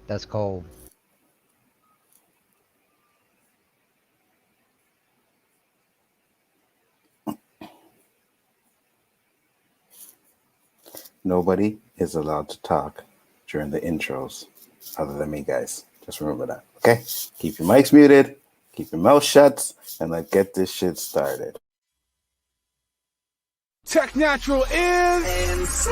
That's cold. Nobody is allowed to talk during the intros other than me, guys. Just remember that, okay? Keep your mics muted, keep your mouth shut, and let's get this shit started. Tech Natural is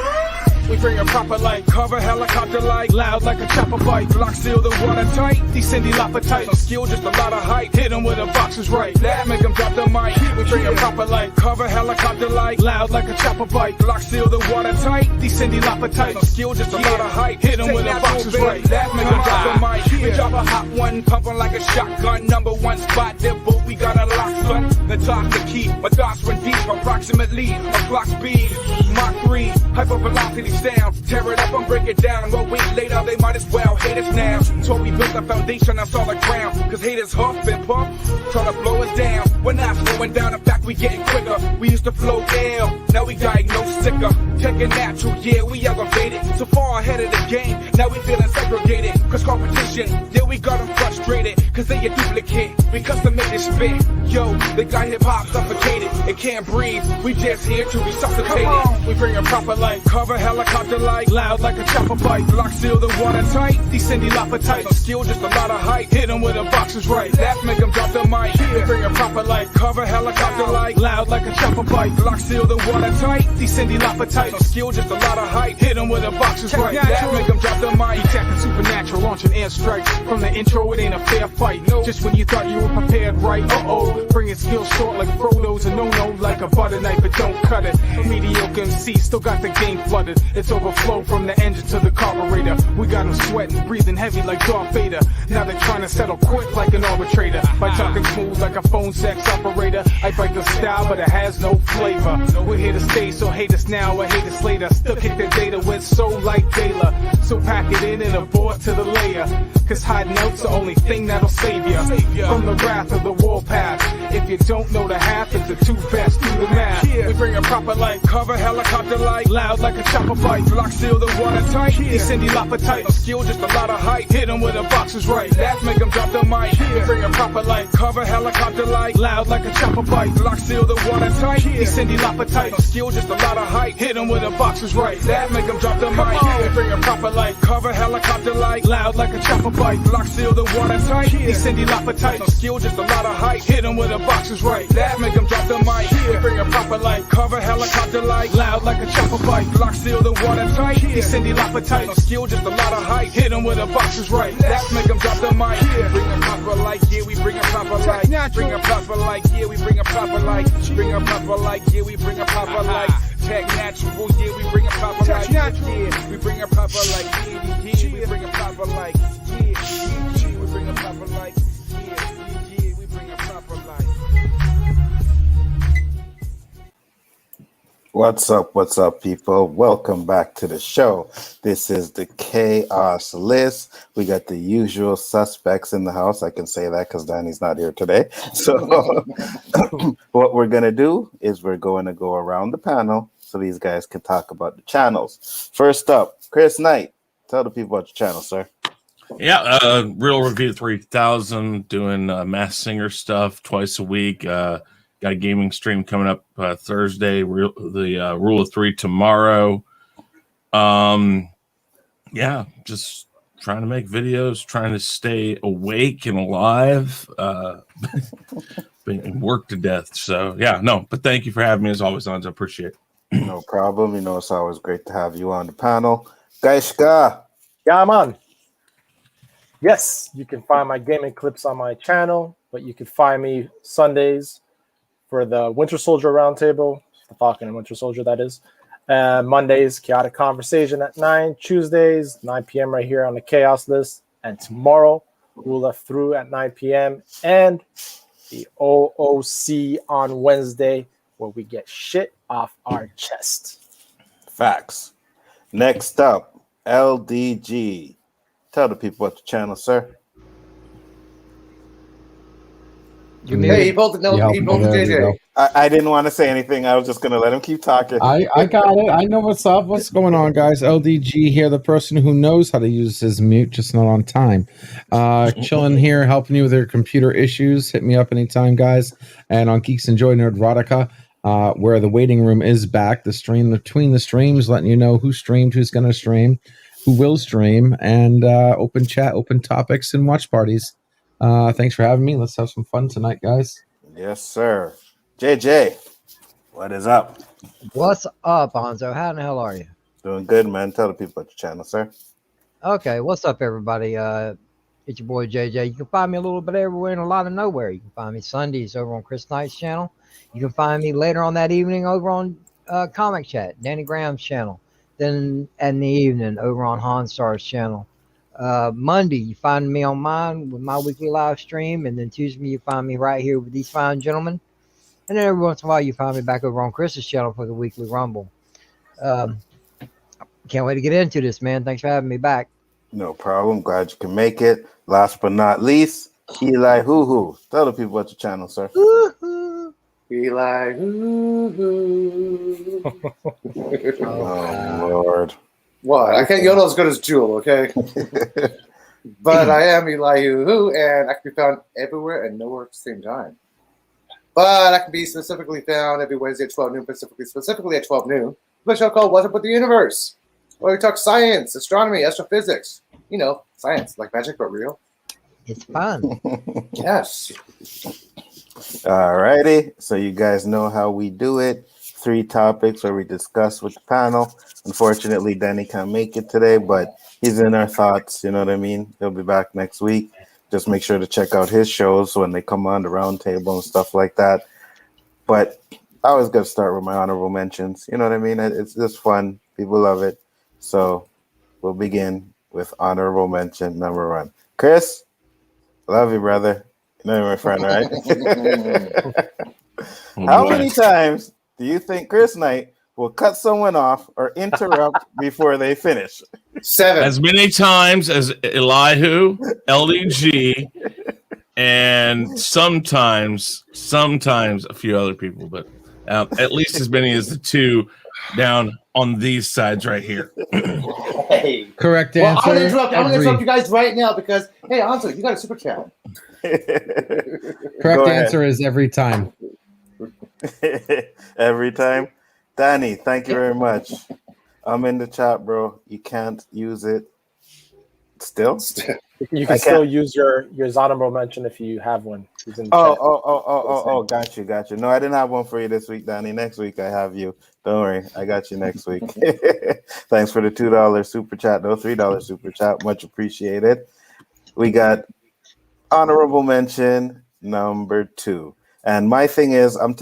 we bring a proper light, cover helicopter like, loud like a chopper bite, lock seal the water tight, descend tight, no skill, just a lot of height, hit them with a boxer's right, that make them drop the mic, we bring a proper light, cover helicopter like, loud like a chopper bite, lock seal the water tight, descend tight, no skill, just a lot of height, hit them with a boxer's right, that make them drop the mic, we drop a hot one, pumping like a shotgun, number one spot, there boat, we got a lock, son, the top the key, my thoughts run deep, approximately, a clock speed, Mach 3, hyper velocity sound, tear it up and break it down, well wait later, they might as well hate us now, so we built a foundation on solid ground, cause haters huff and puff, try to blow us down, we're not slowing down, in fact we getting quicker, we used to flow ill, now we diagnosed sicker, taking natural, yeah we elevated, so far ahead of the game, now we feeling segregated, cause competition, yeah we got them frustrated, cause they a duplicate, we custom made this spit, yo, they got hip hop suffocated, it can't breathe, we just here to resuscitate it, we bring a proper light, cover helicopter like, loud like a chopper bite, lock seal the water tight, descend tight, no skill, just a lot of height, hit them with a boxer's right, that make them drop the mic, we bring a proper light, cover helicopter like, loud like a chopper bite, lock seal the water tight, descend tight, no skill, just a lot of height, hit them with a boxer's right, that make them drop the mic, attacking supernatural, launching air strikes, from the intro it ain't a fair fight, just when you thought you were prepared right, bringing skills short like Frodo's and no like a butter knife, but don't cut it, a mediocre MC still got the game flooded, it's overflow from the engine to the carburetor, we got them sweating, breathing heavy like Darth Vader, now they're trying to settle quick like an arbitrator, by talking smooth like a phone sex operator, I bite the style but it has no flavor, we're here to stay so hate us now or hate us later, still kick the data with soul like Taylor, so pack it in and abort to the layer, cause hiding out's the only thing that'll save ya, from the wrath of the warpath, if you don't know the half, it's the two best, do the math, we bring a proper light, cover helicopter like, loud like a chopper bite, lock seal the water tight, descend tight, no skill, just a lot of height, hit them with a boxer's right, that make them drop the mic, we bring a proper light, cover helicopter like, loud like a chopper bite, lock seal the water tight, descend tight, no skill, just a lot of height, hit them with a boxer's right, that make them drop the mic, we bring a proper light, cover helicopter like, loud like a chopper bite, lock seal the water tight, descend tight, no skill, just a lot of height, hit them with a boxer's right, that make them drop the mic, we bring a proper light, cover helicopter like, loud like a chopper bite, lock seal the water tight, descend tight, no skill, just a lot of height, hit them with a boxer's right, that make them drop the mic, bring a proper light, yeah we bring a proper light, bring a proper light, yeah we bring a proper light, bring a proper light, yeah we bring a proper light, tech natural, yeah we bring a proper light, yeah we bring a proper light, yeah we bring a proper light, yeah we bring a proper light, yeah we bring a proper light. What's up, people? Welcome back to the show. This is the Chaos List. We got the usual suspects in the house. I can say that because Danny's not here today. So what we're going to do is we're going to go around the panel so these guys can talk about the channels. First up, Chris Knight. Tell the people about your channel, sir. Yeah, Real Review 3000, doing Masked Singer stuff twice a week. Got a gaming stream coming up Thursday. The Rule of Three tomorrow. Yeah, just trying to make videos, trying to stay awake and alive. Been worked to death. So yeah, no. But thank you for having me as always, Anza. Appreciate it. No problem. You know it's always great to have you on the panel, Gaishka. Yeah, man. Yes, you can find my gaming clips on my channel, but you can find me Sundays for the Winter Soldier Roundtable, the Falcon and Winter Soldier, that is. Mondays, Chaotic Conversation at 9. Tuesdays, 9 p.m. right here on the Chaos List. And tomorrow, Rule F Through at 9 p.m. And the OOC on Wednesday, where we get shit off our chest. Facts. Next up, LDG. Tell the people about the channel, sir. Hey, he pulled the JJ. I didn't want to say anything. I was just going to let him keep talking. I got it. I know what's up. What's going on, guys? LDG here, the person who knows how to use his mute, just not on time. Chilling here, helping you with your computer issues. Hit me up anytime, guys. And on Geeks Enjoy Nerdrotica, where the waiting room is back, the stream between the streams, letting you know who streamed, who's going to stream, who will stream, and open chat, open topics, and watch parties. Thanks for having me. Let's have some fun tonight, guys. Yes, sir. JJ, what is up? What's up, Hanzo? How in the hell are you? Doing good, man. Tell the people about your channel, sir. Okay, what's up, everybody? It's your boy JJ. You can find me a little bit everywhere and a lot of nowhere. You can find me Sundays over on Chris Knight's channel. You can find me later on that evening over on Comic Chat, Danny Graham's channel. Then in the evening over on Hanstar's channel. Monday, you find me on mine with my weekly live stream. And then Tuesday, you find me right here with these fine gentlemen. And then every once in a while, you find me back over on Chris's channel for the weekly Rumble. Can't wait to get into this, man. Thanks for having me back. No problem. Glad you can make it. Last but not least, Elihu-Who. Tell the people about your channel, sir. Elihu-Who. Oh, Lord. What? I can't yodel as good as Jewel, okay? But I am Elihu-Who, and I can be found everywhere and nowhere at the same time. But I can be specifically found every Wednesday at 12 noon, specifically at 12 noon. A show called What's Up with the Universe, where we talk science, astronomy, astrophysics. You know, science, like magic, but real. It's fun. Yes. All righty. So you guys know how we do it. 3 topics where we discuss with the panel. Unfortunately, Danny can't make it today, but he's in our thoughts. You know what I mean? He'll be back next week. Just make sure to check out his shows when they come on the round table and stuff like that. But I always got to start with my honorable mentions. You know what I mean? It's just fun. People love it. So we'll begin with honorable mention number 1. Chris, love you, brother. You know you're my friend, right? How many times do you think Chris Knight will cut someone off or interrupt before they finish? 7. As many times as Elihu, LDG, and sometimes a few other people, but at least as many as the 2 down on these sides right here. Hey. Correct Well, answer. I'm going to interrupt you guys right now because, hey, Hanzo, you got a super chat. Correct answer is every time. Every time. Danny, thank you very much. I'm in the chat, bro. You can't use it still? You can still use your honorable mention if you have one. He's in the chat. Got you. No, I didn't have one for you this week, Danny. Next week I have you. Don't worry, I got you next week. Thanks for the $2 super chat, though. $3 super chat, much appreciated. We got honorable mention number 2, and my thing is, I'll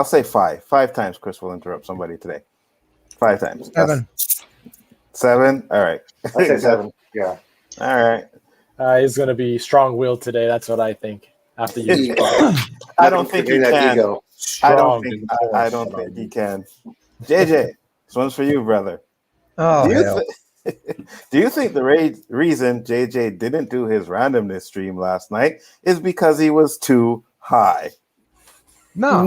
say 5 times. Chris will interrupt somebody today. 5 times. 7. All right. I say 7. Yeah. All right. He's going to be strong-willed today. That's what I think. After you, I don't think he can. Ego. I don't think he can. JJ, this one's for you, brother. Oh, Do you think the reason JJ didn't do his randomness stream last night is because he was too high? No.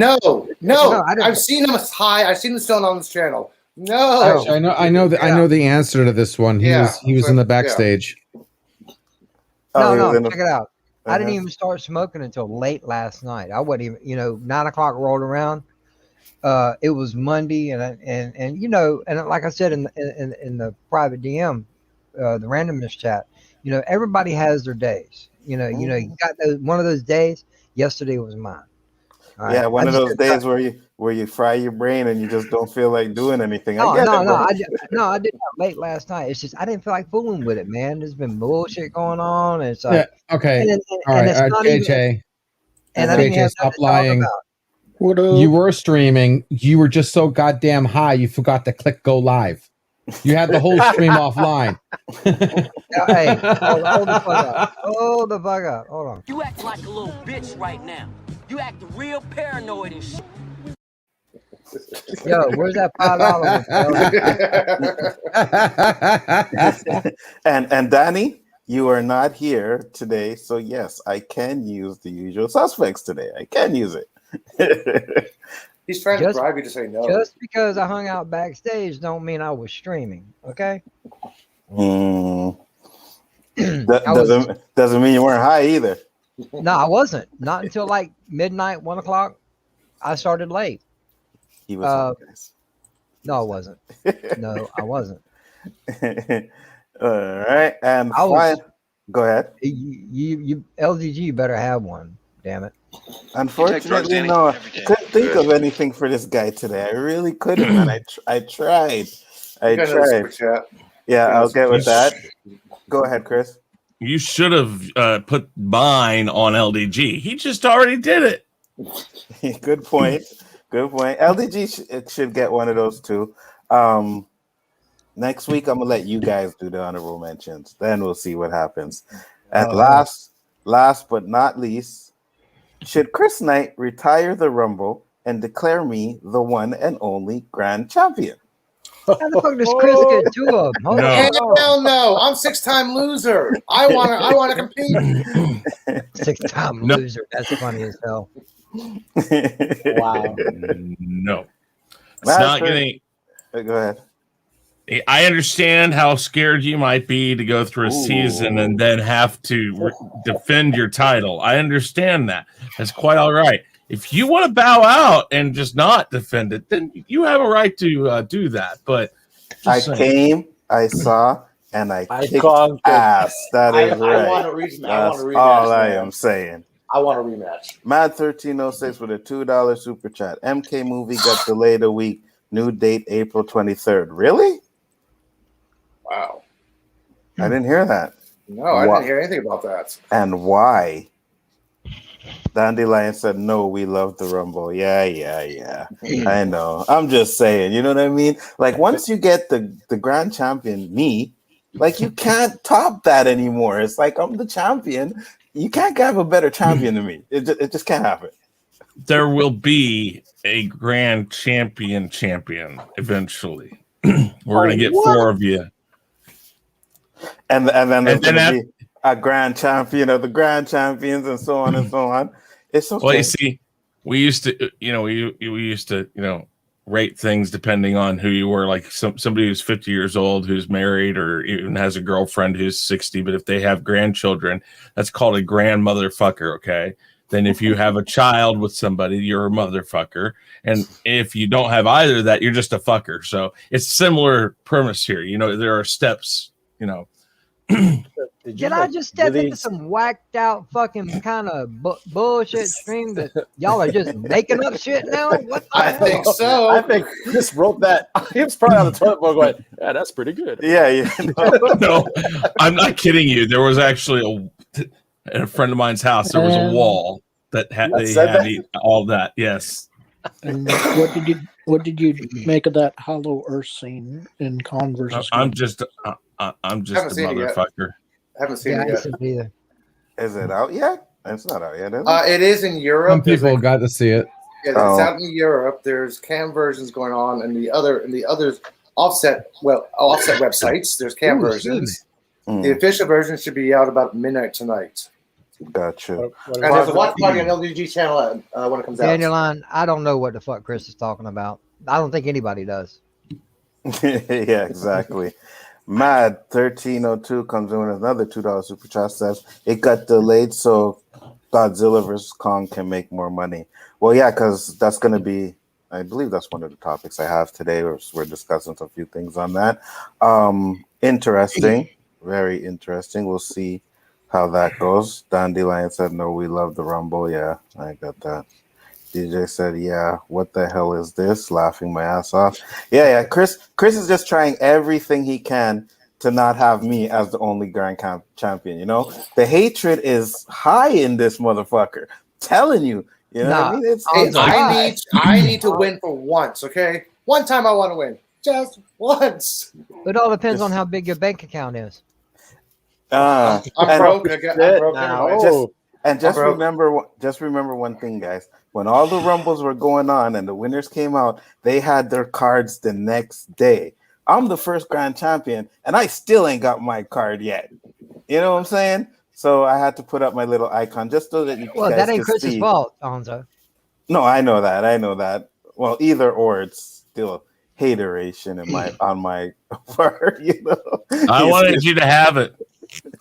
I've seen him high. I've seen him still on this channel. No. Actually, I know the answer to this one. He was in the backstage. No, check it out. I didn't even start smoking until late last night. I wasn't even, 9 o'clock rolled around. It was Monday, and like I said in the private DM, the randomness chat, everybody has their days. You got one of those days. Yesterday was mine. Yeah, one of those days where you fry your brain and you just don't feel like doing anything. I did that late last night. It's just I didn't feel like fooling with it, man. There's been bullshit going on, and it's like okay, all right, JJ, and I didn't have stop lying. You were streaming. You were just so goddamn high, you forgot to click go live. You had the whole stream offline. Hey, hold the fuck up. Hold the fuck up. Hold on. You act like a little bitch right now. You act real paranoid and shit. Yo, where's that $5? And Danny, you are not here today, so yes, I can use the usual suspects today. I can use it. He's trying to Just- bribe you to say no. Just because I hung out backstage don't mean I was streaming. Okay. Doesn't mean you weren't high either. No, I wasn't. Not until like midnight, 1 o'clock. I started late. He was high, guys. No, I wasn't. No, I wasn't. All right, and go ahead. You LDG better have one. Damn it. Unfortunately, no. I couldn't think of anything for this guy today. I really couldn't, man. I tried. I tried. Yeah, I'll get with that. Go ahead, Chris. You should have put mine on LDG. He just already did it. Good point. Good point. LDG should get one of those too. Next week, I'm gonna let you guys do the honorable mentions. Then we'll see what happens. And last but not least, should Chris Knight retire the Rumble and declare me the one and only grand champion? How the fuck does Chris get two of them? Hold on. Hell no! I'm 6-time loser. I wanna compete. 6-time loser. That's funny as hell. Wow. No. It's not getting. Go ahead. I understand how scared you might be to go through a season and then have to defend your title. I understand that. That's quite all right. If you want to bow out and just not defend it, then you have a right to do that. But I came, I saw, and I kicked ass. That is right. I want a rematch. That's all I am saying. I want a rematch. Mad1306 with a $2 super chat. MK movie got delayed a week. New date April 23rd. Really? Wow. I didn't hear that. No, I didn't hear anything about that. And why? Dandelion said, no, we love the Rumble. Yeah. I know. I'm just saying, you know what I mean? Like, once you get the grand champion, me, like, you can't top that anymore. It's like, I'm the champion. You can't have a better champion than me. It just can't happen. There will be a grand champion eventually. We're going to get 4 of you. And then there's going to be a grand champion of the grand champions and so on and so on. It's okay. Well, you see, we used to, we used to, rate things depending on who you were. Like somebody who's 50 years old, who's married, or even has a girlfriend who's 60. But if they have grandchildren, that's called a grandmotherfucker. Okay. Then if you have a child with somebody, you're a motherfucker. And if you don't have either of that, you're just a fucker. So it's similar premise here. There are steps, Did I just step into some whacked out fucking kind of bullshit stream that y'all are just making up shit now? What the I think so. I think Chris wrote that. He was probably on the toilet bowl going, yeah, that's pretty good. Yeah. No, I'm not kidding you. There was actually at a friend of mine's house, there was a wall that had all that. Yes. And what did you make of that Hollow Earth scene in Converse? I'm just a motherfucker. I haven't seen it yet. Either. Is it out yet? It's not out yet, is it? It is in Europe. Some people got to see it. Yeah, it's out in Europe. There's cam versions going on, and the others offset websites. There's cam versions. The official version should be out about midnight tonight. Gotcha. And there's a watch party on LDG channel when it comes out. Dandelion, I don't know what the fuck Chris is talking about. I don't think anybody does. Yeah, exactly. Mad1302 comes in with another $2 super chat. Says it got delayed so Godzilla vs. Kong can make more money. Well, yeah, because that's going to be, I believe that's one of the topics I have today. We're discussing a few things on that. Interesting. Very interesting. We'll see how that goes. Dandelion said, no, we love the Rumble. Yeah, I got that. DJ said, yeah, what the hell is this? Laughing my ass off. Yeah. Chris is just trying everything he can to not have me as the only grand champion. The hatred is high in this motherfucker. I'm telling you. You know what I mean? I need to win for once, okay? One time I want to win. Just once. It all depends on how big your bank account is. I'm broke. I'm broke anyway. Just remember one thing, guys. When all the Rumbles were going on and the winners came out, they had their cards the next day. I'm the first grand champion, and I still ain't got my card yet. You know what I'm saying? So I had to put up my little icon just so that you Well, guys that ain't could Chris's see. fault, Alonzo. No, I know that. I know that. Well, either or, it's still hateration in my on my part. You know, I wanted you to have it.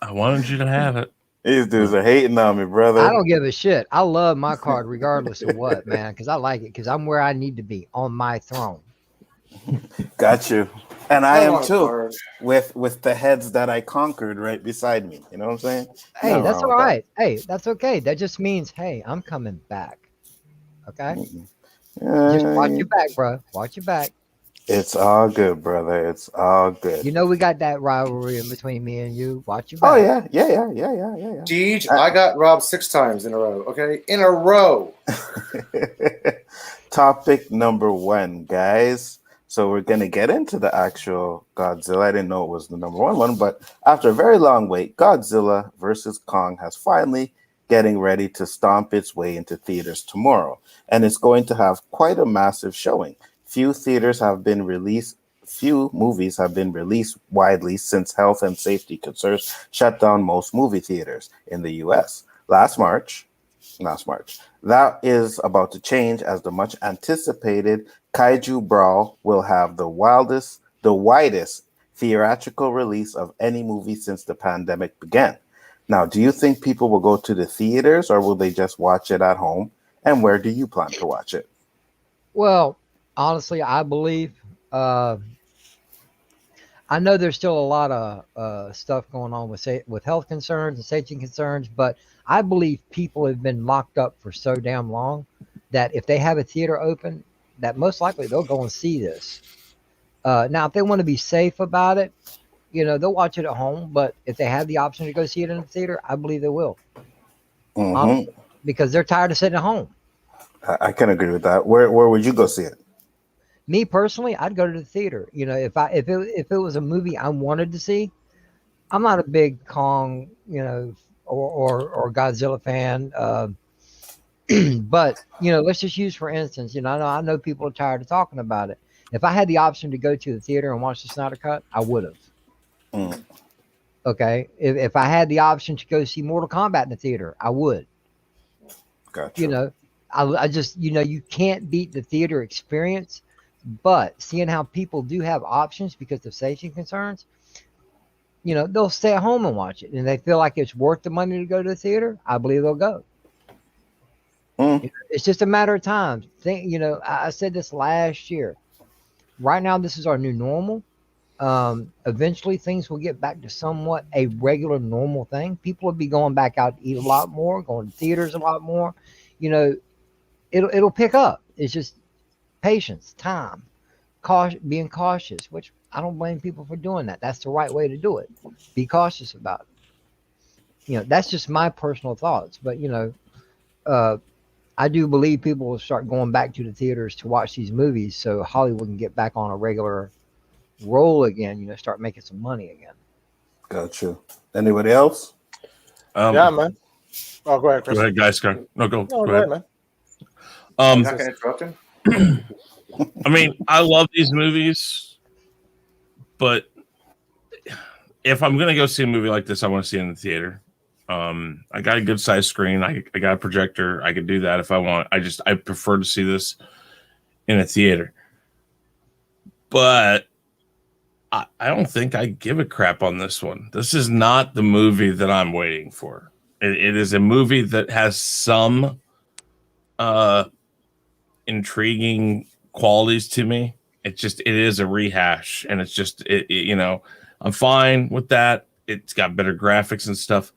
I wanted you to have it. These dudes are hating on me, brother. I don't give a shit. I love my card regardless of what, man, because I like it because I'm where I need to be on my throne. Got you. And I am want a too, card. with the heads that I conquered right beside me. You know what I'm saying? Hey, Nothing that's wrong all with that. right. Hey, that's okay. That just means, hey, I'm coming back. Okay? Just watch your back, bro. Watch your back. It's all good, brother. It's all good. You know we got that rivalry in between me and you. Watch your back. Oh yeah. Deej, I got robbed 6 times in a row. Okay, in a row. Topic number 1, guys. So we're gonna get into the actual Godzilla. I didn't know it was the number one, but after a very long wait, Godzilla versus Kong has finally getting ready to stomp its way into theaters tomorrow, and it's going to have quite a massive showing. Few movies have been released widely since health and safety concerns shut down most movie theaters in the US last March. That is about to change as the much anticipated Kaiju Brawl will have the widest theatrical release of any movie since the pandemic began. Now, do you think people will go to the theaters or will they just watch it at home? And where do you plan to watch it? Well, honestly, I believe I know there's still a lot of stuff going on with health concerns and safety concerns, but I believe people have been locked up for so damn long that if they have a theater open, that most likely they'll go and see this. Now, if they want to be safe about it, you know, they'll watch it at home. But if they have the option to go see it in the theater, I believe they will. Honestly, because they're tired of sitting at home. I can agree with that. Where would you go see it? Me personally, I'd go to the theater. You know, if it was a movie I wanted to see, I'm not a big Kong, you know, or Godzilla fan. But you know, let's just use for instance. You know, I know people are tired of talking about it. If I had the option to go to the theater and watch the Snyder Cut, I would have. Okay, if I had the option to go see Mortal Kombat in the theater, I would. Gotcha. You know, I just, you know, you can't beat the theater experience. But seeing how people do have options because of safety concerns, you know, they'll stay at home and watch it, and they feel like it's worth the money to go to the theater. I believe they'll go. It's just a matter of time. You know, I said this last year. Right now, this is our new normal. Eventually, things will get back to somewhat a regular, normal thing. People will be going back out to eat a lot more, going to theaters a lot more. You know, it'll pick up. It's just patience, time, being cautious, which I don't blame people for doing that. That's the right way to do it. Be cautious about it. You know, that's just my personal thoughts. But, you know, I do believe people will start going back to the theaters to watch these movies so Hollywood can get back on a regular roll again, you know, start making some money again. Gotcha. Anybody else? Yeah, man. Oh, go ahead, Chris. Go ahead, guys. Go ahead, man. I'm not going to interrupt him. I mean, I love these movies, but if I'm going to go see a movie like this, I want to see it in the theater. I got a good size screen. I got a projector. I could do that if I want. I prefer to see this in a theater. But I don't think I give a crap on this one. This is not the movie that I'm waiting for. It is a movie that has some intriguing qualities to me. It is a rehash, and it's just you know, I'm fine with that. It's got better graphics and stuff,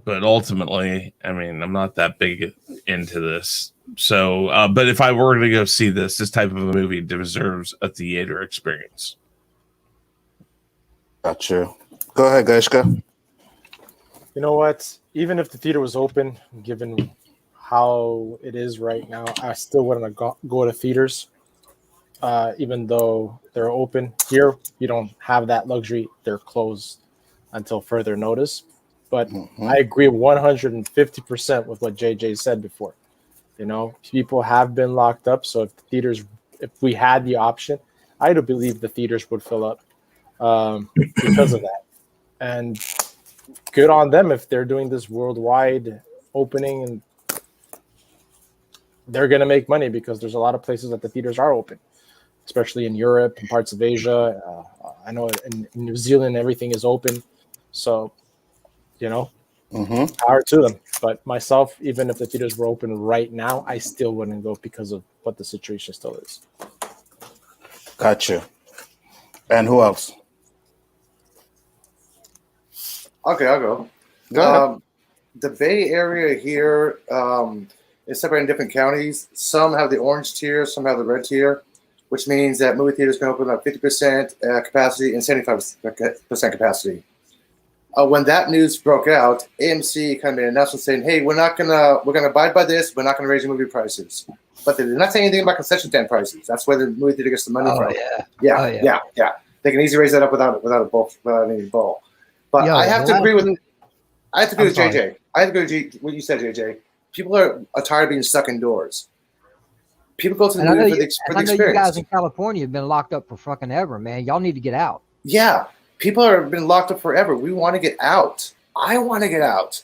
but ultimately, I mean, I'm not that big into this. So, but if I were to go see this type of a movie deserves a theater experience. Gotcha. Go ahead, Gaishka. You know what? Even if the theater was open, given how it is right now, I still wouldn't go to theaters. Even though they're open here, you don't have that luxury. They're closed until further notice. But I agree 150% with what JJ said before. You know, people have been locked up. So if we had the option, I do believe the theaters would fill up because of that. And good on them if they're doing this worldwide opening, and they're going to make money because there's a lot of places that the theaters are open, especially in Europe and parts of Asia. I know in New Zealand, everything is open. So, power to them. But myself, even if the theaters were open right now, I still wouldn't go because of what the situation still is. Gotcha. And who else? Okay, I'll go. Go ahead. The Bay Area here is separated in different counties. Some have the orange tier, some have the red tier, which means that movie theaters can open up 50% capacity and 75% capacity. When that news broke out, AMC kind of made an announcement saying, "Hey, we're gonna abide by this. We're not gonna raise the movie prices." But they did not say anything about concession stand prices. That's where the movie theater gets the money from. Yeah. They can easily raise that up without any bull. But I have to agree with JJ. I have to agree with what you said, JJ. People are tired of being stuck indoors. People go to the movie for the experience. I know you guys in California have been locked up for fucking ever, man. Y'all need to get out. Yeah. People have been locked up forever. We want to get out. I want to get out.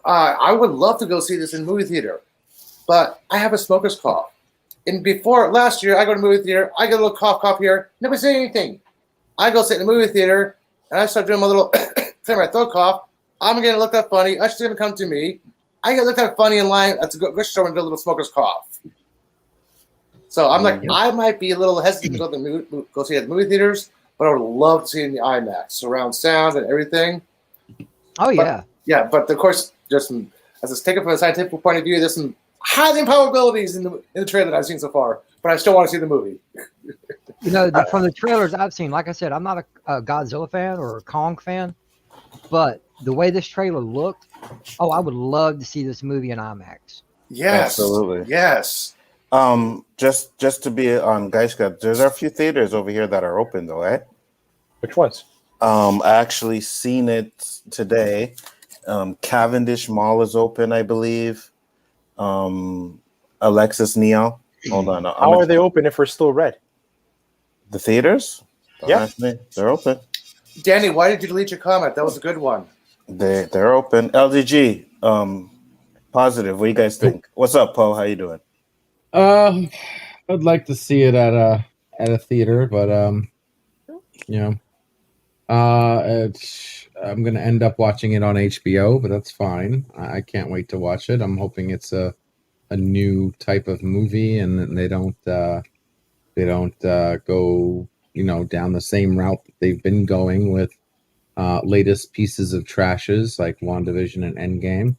I would love to go see this in movie theater, but I have a smoker's cough. And before last year, I go to movie theater. I get a little cough here. Nobody say anything. I go sit in the movie theater, and I start doing my little clear my throat cough. I'm getting looked at funny. Usher's gonna come to me. I get looked at funny in line at the grocery store and do a little smoker's cough. So I'm like, I might be a little hesitant to go see it at the movie theaters, but I would love to see it in the IMAX, surround sound and everything. Oh, yeah. But of course, just as it's taken from a scientific point of view, there's some highly probabilities in the trailer that I've seen so far, but I still want to see the movie. From the trailers I've seen, like I said, I'm not a Godzilla fan or a Kong fan, but the way this trailer looked, I would love to see this movie in IMAX. Yes. Absolutely. Yes. Just to be on Guy Scott, there's a few theaters over here that are open though, right? Which ones? I actually seen it today. Cavendish Mall is open, I believe. Alexis Neo. Hold on. How are they open if we're still red? The theaters? Yeah. They're open. Danny, why did you delete your comment? That was a good one. They're open. LDG, positive. What do you guys think? What's up, Poe? How you doing? I'd like to see it at a theater, but I'm gonna end up watching it on HBO, but that's fine. I can't wait to watch it. I'm hoping it's a new type of movie, and they don't go down the same route that they've been going with latest pieces of trashes like WandaVision and Endgame.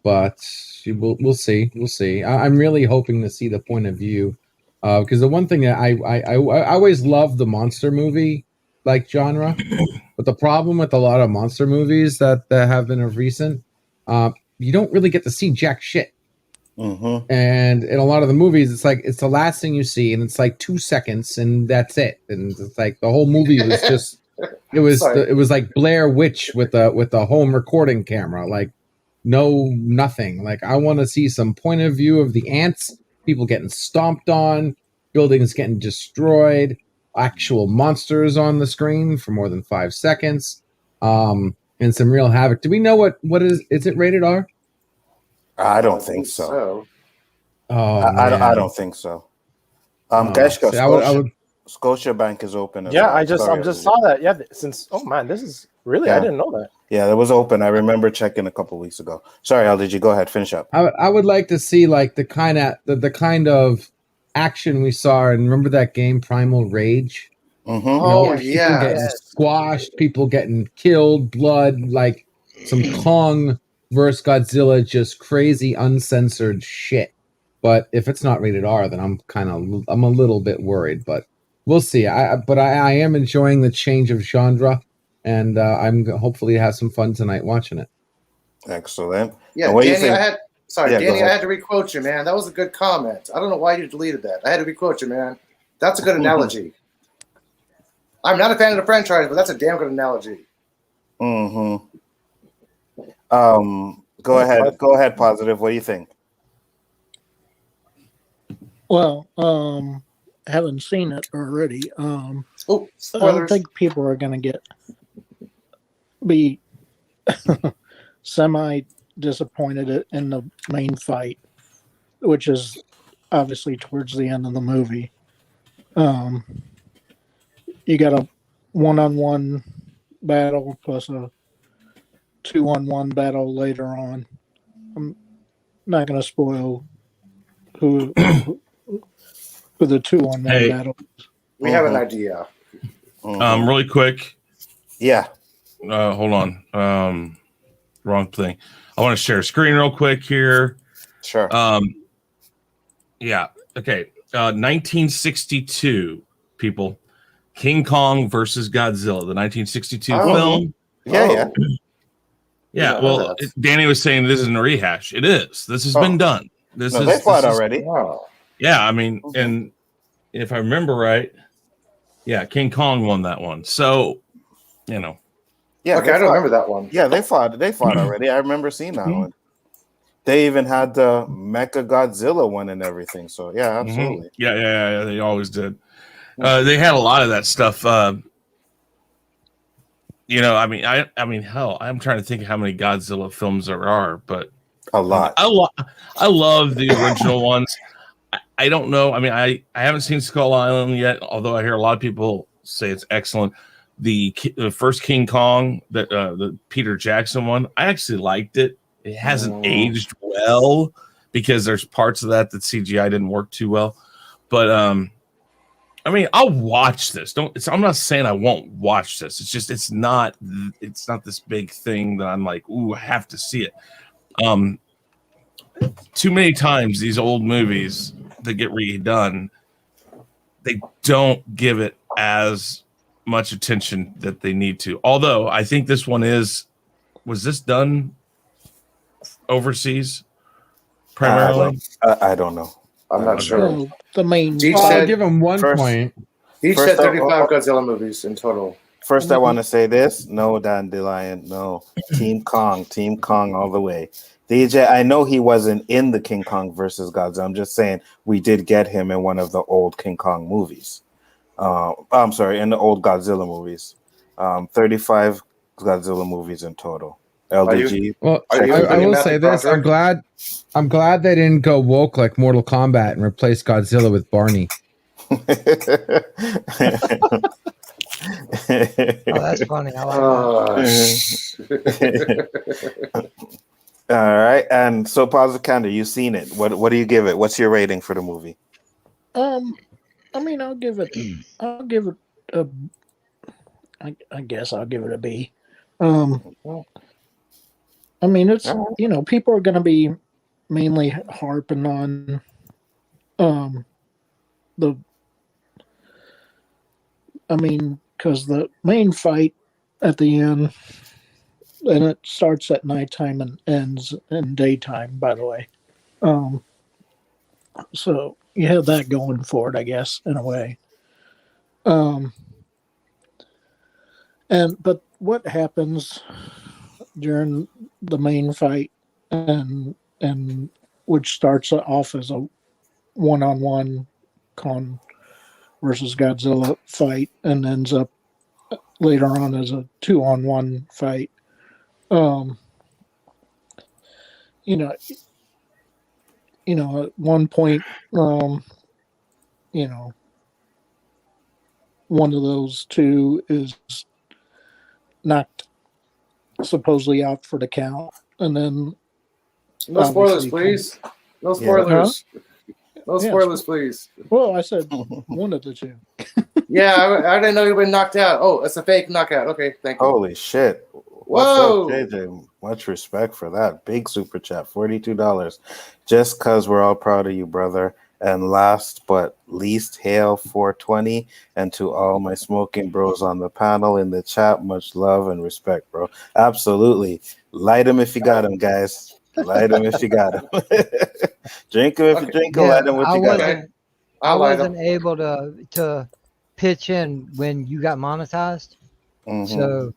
But we'll see. We'll see. I'm really hoping to see the point of view, because the one thing that I always love the monster movie like genre, but the problem with a lot of monster movies that have been of recent, you don't really get to see jack shit. Mm-hmm. And in a lot of the movies, it's like it's the last thing you see, and it's like 2 seconds, and that's it. And it's like the whole movie was just it was like Blair Witch with a home recording camera, like nothing. Like I want to see some point of view of the ants, people getting stomped on, buildings getting destroyed, actual monsters on the screen for more than 5 seconds, and some real havoc. Do we know what is it rated R? I don't think so. Oh, I don't think so. Scotiabank is open. I just saw that. Yeah, this is really I didn't know that. Yeah, it was open. I remember checking a couple weeks ago. Sorry, Al, did you go ahead? Finish up. I would like to see like the kind of action we saw. And remember that game Primal Rage? Mm-hmm. People getting squashed, people getting killed, blood, like some Kong versus Godzilla, just crazy uncensored shit. But if it's not rated R, then I'm a little bit worried. But we'll see. I am enjoying the change of genre, and I'm hopefully have some fun tonight watching it. Excellent. Yeah, Danny, I had to requote you, man. That was a good comment. I don't know why you deleted that. I had to requote you, man. That's a good analogy. I'm not a fan of the franchise, but that's a damn good analogy. Mm-hmm. Go ahead, Positive. What do you think? Well, haven't seen it already. I Spoilers. don't think people are going to be semi disappointed in the main fight, which is obviously towards the end of the movie. You got a 1-on-1 battle plus a 2-on-1 battle later on. I'm not going to spoil who the 2-on-1 battle is. We have an idea. Really quick. Yeah. Hold on. Wrong thing. I want to share a screen real quick here. Sure. Yeah. Okay. 1962, people. King Kong versus Godzilla, the 1962 film. Yeah. Yeah. Well, Danny was saying this isn't a rehash. It is. This has been done. They fought already. Yeah. I mean, and if I remember right, yeah, King Kong won that one. So, you know. Yeah. Okay, I don't remember that one. Yeah, they fought already. I remember seeing that one. They even had the Mecha Godzilla one and everything. So yeah, absolutely. Yeah. They always did. They had a lot of that stuff. You know, I mean, hell, I'm trying to think of how many Godzilla films there are, but a lot. I love the original ones. I don't know. I mean, I haven't seen Skull Island yet, although I hear a lot of people say it's excellent. The first King Kong, the Peter Jackson one, I actually liked it. It hasn't aged well because there's parts of that CGI didn't work too well. But I mean, I'll watch this. I'm not saying I won't watch this. It's just it's not this big thing that I'm like, ooh, I have to see it. Too many times these old movies that get redone, they don't give it as much attention that they need to. Although I think this one was this done overseas primarily? I don't know. I'm not sure. Well, the main. I'll give him 1 point. Each said 35 Godzilla movies in total. First, I want to say this. No, Dandelion. No. Team Kong all the way. DJ, I know he wasn't in the King Kong versus Godzilla. I'm just saying we did get him in one of the old King Kong movies. I'm sorry, in the old Godzilla movies. 35 Godzilla movies in total. LDG. I will say this. I'm glad they didn't go woke like Mortal Kombat and replace Godzilla with Barney. That's funny. I like that. All right, and so Positive Candor, you've seen it. What do you give it? What's your rating for the movie? I mean, I'll give it a. I guess I'll give it a B. I mean, it's people are going to be mainly harping on because the main fight at the end, and it starts at nighttime and ends in daytime, by the way. So you have that going for it, I guess, in a way. But what happens during the main fight and which starts off as a 1-on-1 Kong versus Godzilla fight and ends up later on as a 2-on-1 fight. At one point, one of those two is knocked supposedly out for the count, and then no spoilers, please. No spoilers. No spoilers, please. Well, I said one of the two. Yeah, I didn't know you been knocked out. Oh, it's a fake knockout. Okay, thank you. Holy shit! Whoa, what's up, JJ? Much respect for that big super chat, $42. Just cause we're all proud of you, brother. And last but least, hail 420, and to all my smoking bros on the panel in the chat, much love and respect, bro. Absolutely, light them if you got them, guys. Light them if you got them. Drink them if you drink them. Yeah, light them if you got them. I wasn't able to pitch in when you got monetized, so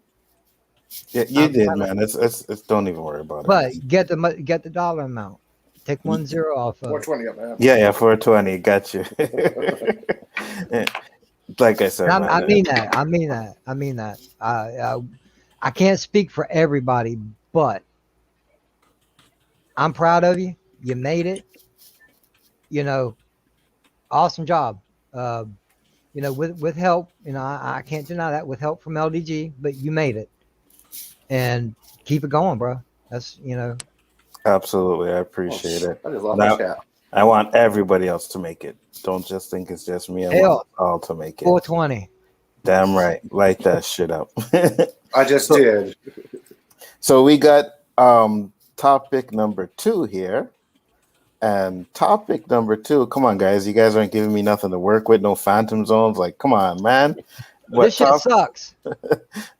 yeah, you did, man. It's don't even worry about it. But get the dollar amount. Take 10 off of 420 up, man. Yeah, 420. Got you. Like I said, I mean that. I can't speak for everybody, but I'm proud of you. You made it. You know, awesome job. You know, with help, you know, I can't deny that, with help from LDG, but you made it. And keep it going, bro. That's, you know. Absolutely. I appreciate it. I just love my chat. I want everybody else to make it. Don't just think it's just me. I want us all to make it. 420. Damn right. Light that shit up. I just did. So we got topic number 2 here. And topic number 2, come on, guys. You guys aren't giving me nothing to work with. No phantom zones. Like, come on, man. This shit sucks.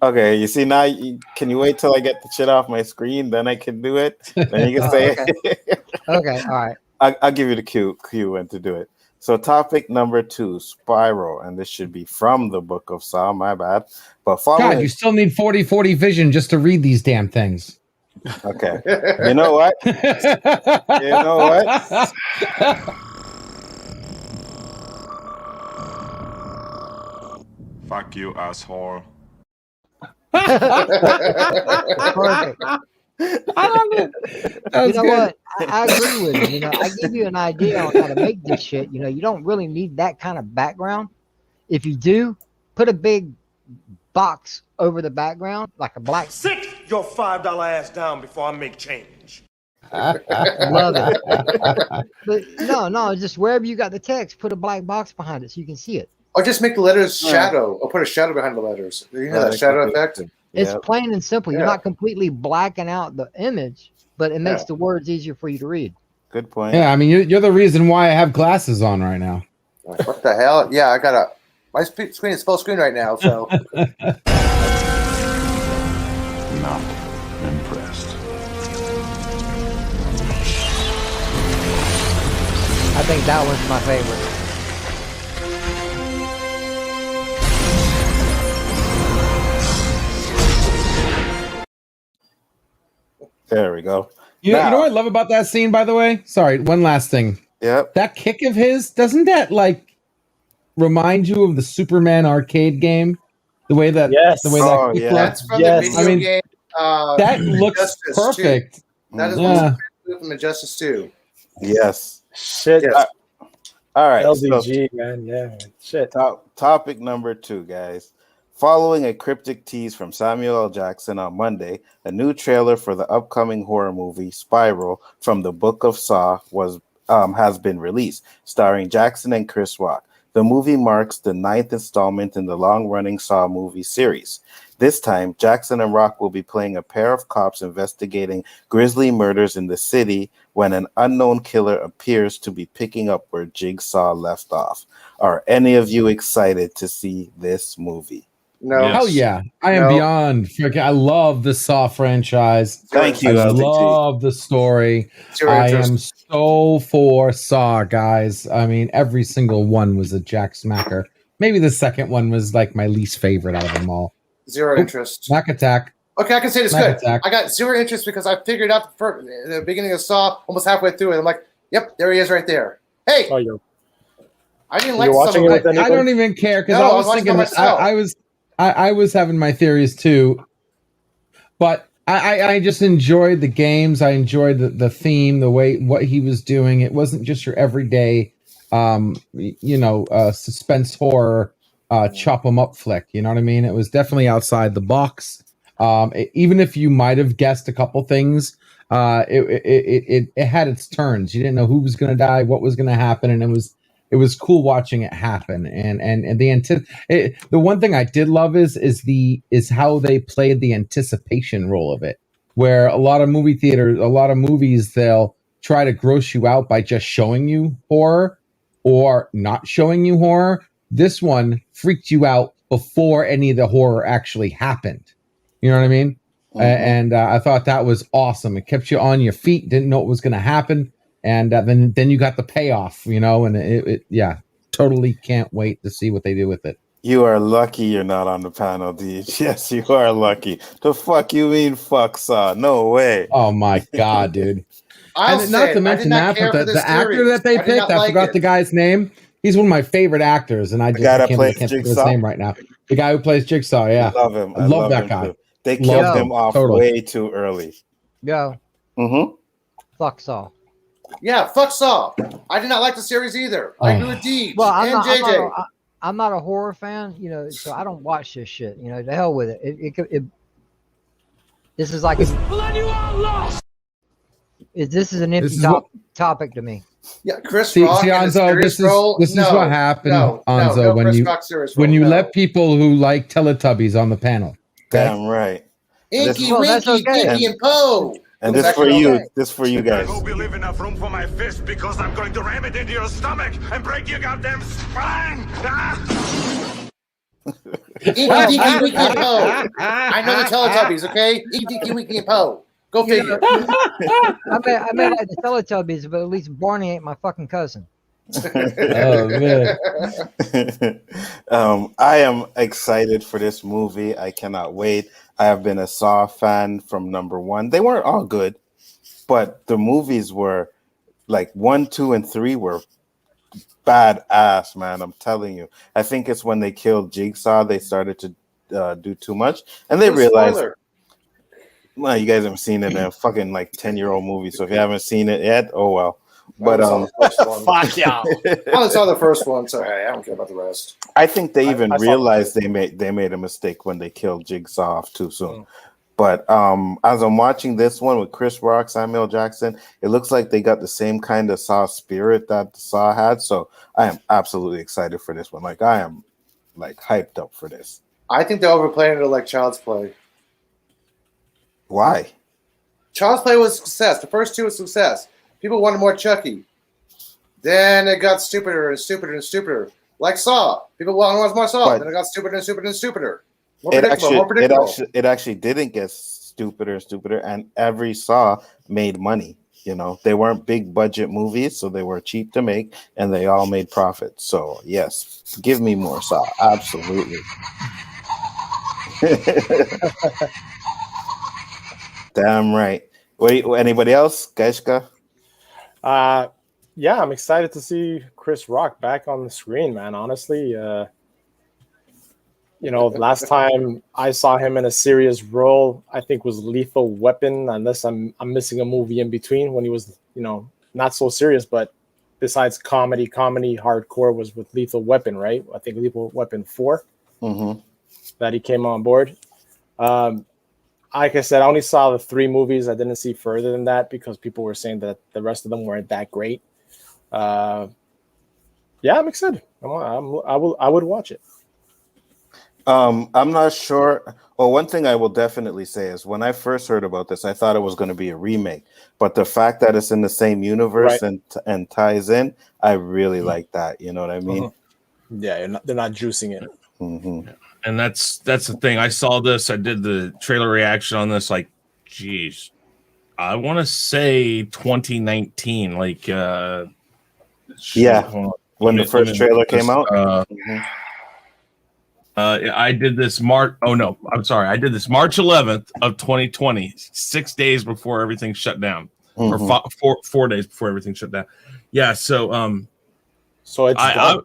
Okay, you see now, can you wait till I get the shit off my screen? Then I can do it. Then you can say it. Okay, all right. I'll give you the cue when to do it. So topic number 2, Spiral. And this should be from the Book of Saw, my bad. But God, you still need 40/40 vision just to read these damn things. Okay. You know what? You know what? Fuck you, asshole. Perfect. I love it. You know what? I agree with you. You know, I give you an idea on how to make this shit. You know, you don't really need that kind of background. If you do, put a big box over the background, like a black. Sit your $5 ass down before I make change. Love it. But no, just wherever you got the text, put a black box behind it so you can see it. Or just make the letters shadow, or put a shadow behind the letters. You know that shadow effect? It's plain and simple. You're not completely blacking out the image, but it makes the words easier for you to read. Good point. Yeah, I mean, you're the reason why I have glasses on right now. What the hell? Yeah, I got my screen is full screen right now, so. Not impressed. I think that one's my favorite. There we go. You know what I love about that scene, by the way? Sorry, one last thing. Yep. That kick of his, doesn't that like remind you of the Superman arcade game? The way that the way that kick That's from the video game. That looks Injustice perfect. 2. That is from Injustice 2. Yes. Shit. Yes. All right. LDG, man. Yeah. Shit. Topic number 2, guys. Following a cryptic tease from Samuel L. Jackson on Monday, a new trailer for the upcoming horror movie Spiral from the Book of Saw has been released, starring Jackson and Chris Rock. The movie marks the 9th installment in the long-running Saw movie series. This time, Jackson and Rock will be playing a pair of cops investigating grisly murders in the city when an unknown killer appears to be picking up where Jigsaw left off. Are any of you excited to see this movie? No. Hell yeah. I am beyond freaking. I love the Saw franchise. Thank you. I love the story. I am so for Saw, guys. I mean, every single one was a jack smacker. Maybe the second one was like my least favorite out of them all. Zero interest. Smack attack. Okay, I can say this Smack good. attack. I got zero interest because I figured out the beginning of Saw almost halfway through it. I'm like, yep, there he is right there. Hey! I didn't like some of it. I don't even care because I was thinking that I was having my theories too, but I just enjoyed the games. I enjoyed the theme, the way what he was doing. It wasn't just your everyday, suspense horror, chop 'em up flick. You know what I mean? It was definitely outside the box. Even if you might have guessed a couple things, it had its turns. You didn't know who was going to die, what was going to happen, and it was cool watching it happen. And the one thing I did love is how they played the anticipation role of it, where a lot of movies, they'll try to gross you out by just showing you horror or not showing you horror. This one freaked you out before any of the horror actually happened. You know what I mean? Mm-hmm. And I thought that was awesome. It kept you on your feet, didn't know what was going to happen. And then you got the payoff, and it totally can't wait to see what they do with it. You are lucky you're not on the panel, D. Yes, you are lucky. The fuck you mean fuck Saw? No way. Oh my god, dude. Not to mention that, but the actor that they picked, I forgot the guy's name. He's one of my favorite actors, and I can't think of his name right now. The guy who plays Jigsaw, yeah. I love him. I love that guy. Too. They killed Yo. him off Totally. way too early. Yo, Mm-hmm. fuck Saw. Yeah, fuck Saw. I did not like the series either. I agree with Deej Well, and JJ. I'm not a horror fan, you know, so I don't watch this shit. You know, the hell with it. This is like this is an empty topic to me. Yeah, Chris See, Rock in a Anzo, serious role. this is what happened, Anzo, no when Chris you Rock serious when role, you no. let people who like Teletubbies on the panel. Damn right. Inky, Well, that's Winky, okay. Dinky, and Poe. And It was this for actually you. okay. This for you guys. I hope you leave enough room for my fist because I'm going to ram it into your stomach and break your goddamn spine. Inky, Dinky, Winky, and Poe. I know the Teletubbies, okay? Inky, Dinky, Winky, and Poe. Go figure. I may like the Teletubbies, but at least Barney ain't my fucking cousin. Oh man. I am excited for this movie. I cannot wait. I have been a Saw fan from number one. They weren't all good, but the movies were like 1, 2, and 3 were badass, man. I'm telling you. I think it's when they killed Jigsaw, they started to do too much, and they realized. Spoiler. Well, you guys haven't seen it in a fucking like 10-year-old movie, so if you haven't seen it yet, oh well. But Fuck y'all. I only saw the first one, so hey, I don't care about the rest. I think they even I saw realized they made a mistake when they killed Jigsaw off too soon. But as I'm watching this one with Chris Rock, Samuel Jackson, it looks like they got the same kind of Saw spirit that Saw had. So I am absolutely excited for this one. Like I am like hyped up for this. I think they're overplaying it like Child's Play. Why? Child's Play was a success. The first two was a success. People wanted more Chucky. Then it got stupider and stupider and stupider. Like Saw. People wanted more Saw. But then it got stupider and stupider and stupider. More It predictable, more predictable. actually didn't get stupider and stupider, and every Saw made money. You know, they weren't big budget movies, so they were cheap to make, and they all made profit. So yes, give me more Saw. Absolutely. Damn right. Wait, anybody else? Gaishka? Yeah, I'm excited to see Chris Rock back on the screen, man. Honestly, you know, last time I saw him in a serious role, I think was Lethal Weapon, unless I'm missing a movie in between when he was, you know, not so serious, but besides comedy, hardcore was with Lethal Weapon, right? I think Lethal Weapon 4 that he came on board. Like I said, I only saw the 3 movies. I didn't see further than that because people were saying that the rest of them weren't that great. Yeah, I'm excited. I would watch it. I'm not sure. Well, one thing I will definitely say is when I first heard about this, I thought it was going to be a remake. But the fact that it's in the same universe and ties in, I really like that. You know what I mean? Yeah, they're not juicing it. Mm-hmm. And that's the thing. I saw this. I did the trailer reaction on this. Like, geez, I want to say 2019. Like, when the first trailer came out. I did this March. Oh no, I'm sorry. I did this March 11th of 2020, 6 days before everything shut down, or 4 days before everything shut down. Yeah. So so it's done.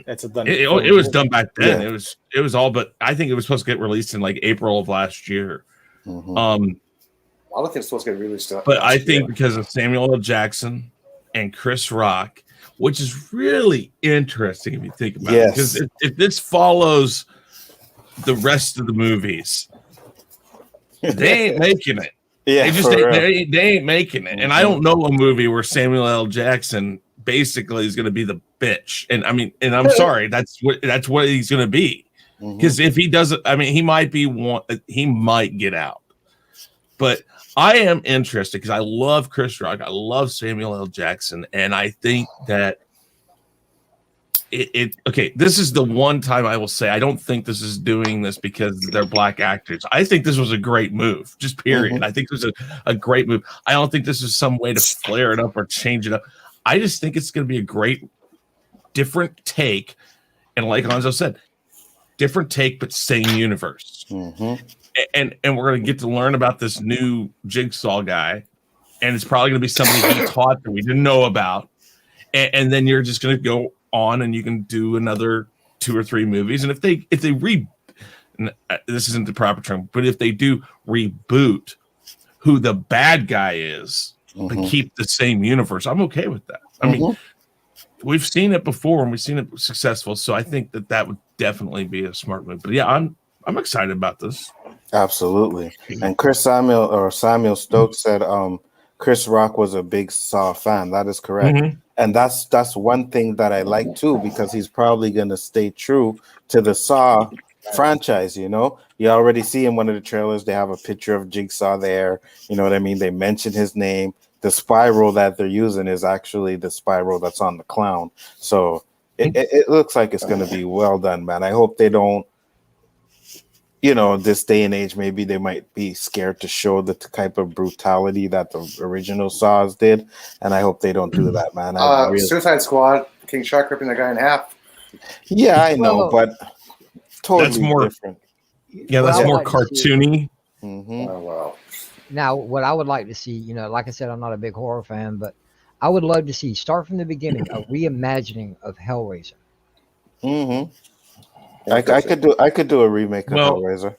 It's a done. It was done back then. Yeah. It was all, but I think it was supposed to get released in like April of last year. I don't think it's supposed to get released. But I think because of Samuel L. Jackson and Chris Rock, which is really interesting if you think about it. Because if this follows the rest of the movies, they ain't making it. Yeah, they ain't making it. And I don't know a movie where Samuel L. Jackson basically is going to be the bitch. And I mean, and I'm sorry, that's what he's going to be. Because if he doesn't, I mean, he might get out. But I am interested because I love Chris Rock. I love Samuel L. Jackson. And I think that okay, this is the one time I will say I don't think this is doing this because they're black actors. I think this was a great move, just period. I think it was a great move. I don't think this is some way to flare it up or change it up. I just think it's going to be a great, different take. And like Hanzo said, different take, but same universe. And we're going to get to learn about this new Jigsaw guy. And it's probably going to be somebody he taught that we didn't know about. And then you're just going to go on and you can do another 2 or 3 movies. And if they this isn't the proper term, but if they do reboot who the bad guy is, but keep the same universe, I'm okay with that. I mean, we've seen it before and we've seen it successful, so I think that would definitely be a smart move. But yeah, I'm excited about this. Absolutely. And Samuel Stokes said Chris Rock was a big Saw fan. That is correct. And that's one thing that I like too, because he's probably going to stay true to the Saw franchise. You know, you already see in one of the trailers, they have a picture of Jigsaw there. You know what I mean? They mention his name. The spiral that they're using is actually the spiral that's on the clown. So it looks like it's going to be well done, man. I hope they don't, you know, this day and age, maybe they might be scared to show the type of brutality that the original Saws did. And I hope they don't do that, man. Suicide Squad, King Shark ripping the guy in half. Yeah, I know, but totally that's more different. Yeah, that's more cartoony. Oh, wow. Now, what I would like to see, you know, like I said, I'm not a big horror fan, but I would love to see, start from the beginning, a reimagining of Hellraiser. I could do a remake of Hellraiser.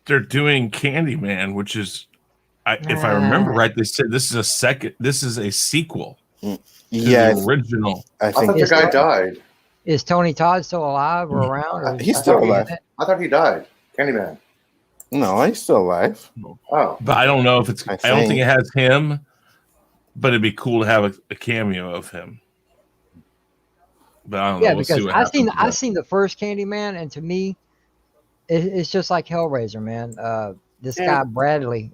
They're doing Candyman, which is, if I remember right, they said this is a sequel. Yeah, the original. I thought the guy died. Is Tony Todd still alive or around? Or He's still alive. I thought he died. Candyman. No, he's still alive. Oh, but I don't know if it's. I don't think it has him, but it'd be cool to have a cameo of him. But I don't know. Because I've seen the first Candyman, and to me, it's just like Hellraiser, man. This guy Bradley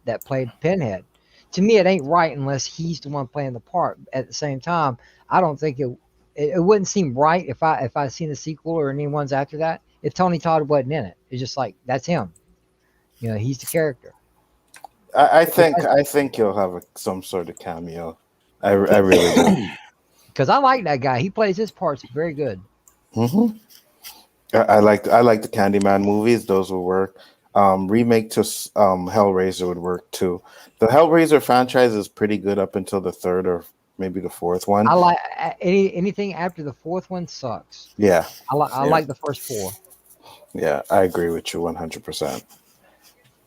that played Pinhead. To me, it ain't right unless he's the one playing the part. At the same time, I don't think it wouldn't seem right if I seen the sequel or any ones after that if Tony Todd wasn't in it. It's just like that's him. You know, he's the character. I think he'll have some sort of cameo. I really do. Because I like that guy. He plays his parts very good. I like the Candyman movies. Those will work. Remake to Hellraiser would work too. The Hellraiser franchise is pretty good up until the third or maybe the fourth one. I like anything after the fourth one sucks. Yeah, I like the first four. Yeah, I agree with you 100%.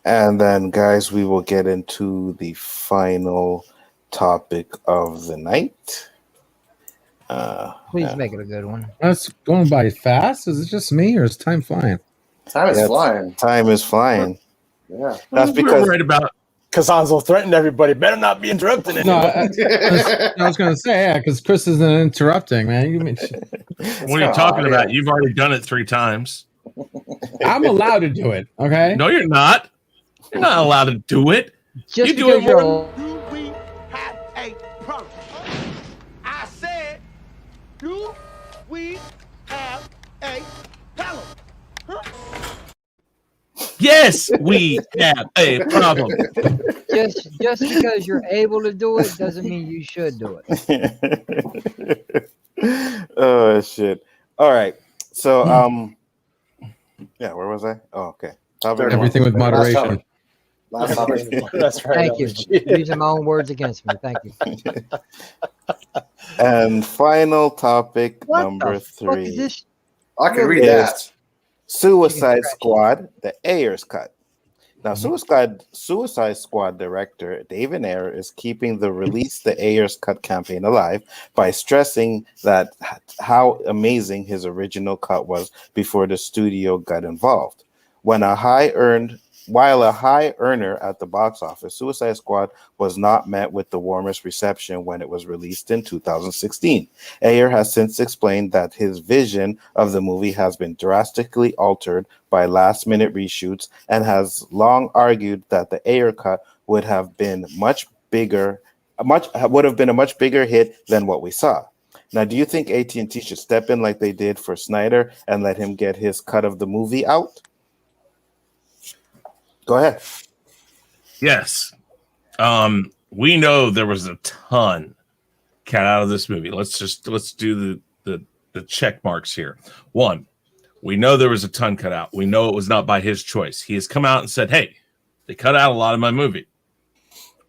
And then, guys, we will get into the final topic of the night. Please make it a good one. That's going by fast. Is it just me, or is time flying? Time is flying. Time is flying. Yeah, that's because right about. Kazanzo threatened everybody. Better not be interrupting it. No, I was going to say, yeah, because Chris isn't interrupting, man. What are you talking about? You've already done it 3 times. I'm allowed to do it. Okay. No, you're not. You're not allowed to do it. Just you do it more. Do we have a problem? I said, do we have a problem? Huh? Yes, we have a problem. Just because you're able to do it doesn't mean you should do it. Oh shit! All right, so yeah, where was I? Oh, okay. Everything with moderation. Last topic. That's right. Thank you. Using my own words against me. Thank you. And final topic number 3. I can read that. Suicide Squad, the Ayers cut. Now, Suicide Squad director David Ayer is keeping the Release the Ayers Cut campaign alive by stressing that how amazing his original cut was before the studio got involved. While a high earner at the box office, Suicide Squad was not met with the warmest reception when it was released in 2016. Ayer has since explained that his vision of the movie has been drastically altered by last-minute reshoots and has long argued that the Ayer cut would have been a much bigger hit than what we saw. Now, do you think AT&T should step in like they did for Snyder and let him get his cut of the movie out? Go ahead. Yes. We know there was a ton cut out of this movie. Let's do the check marks here. 1, we know there was a ton cut out. We know it was not by his choice. He has come out and said, hey, they cut out a lot of my movie.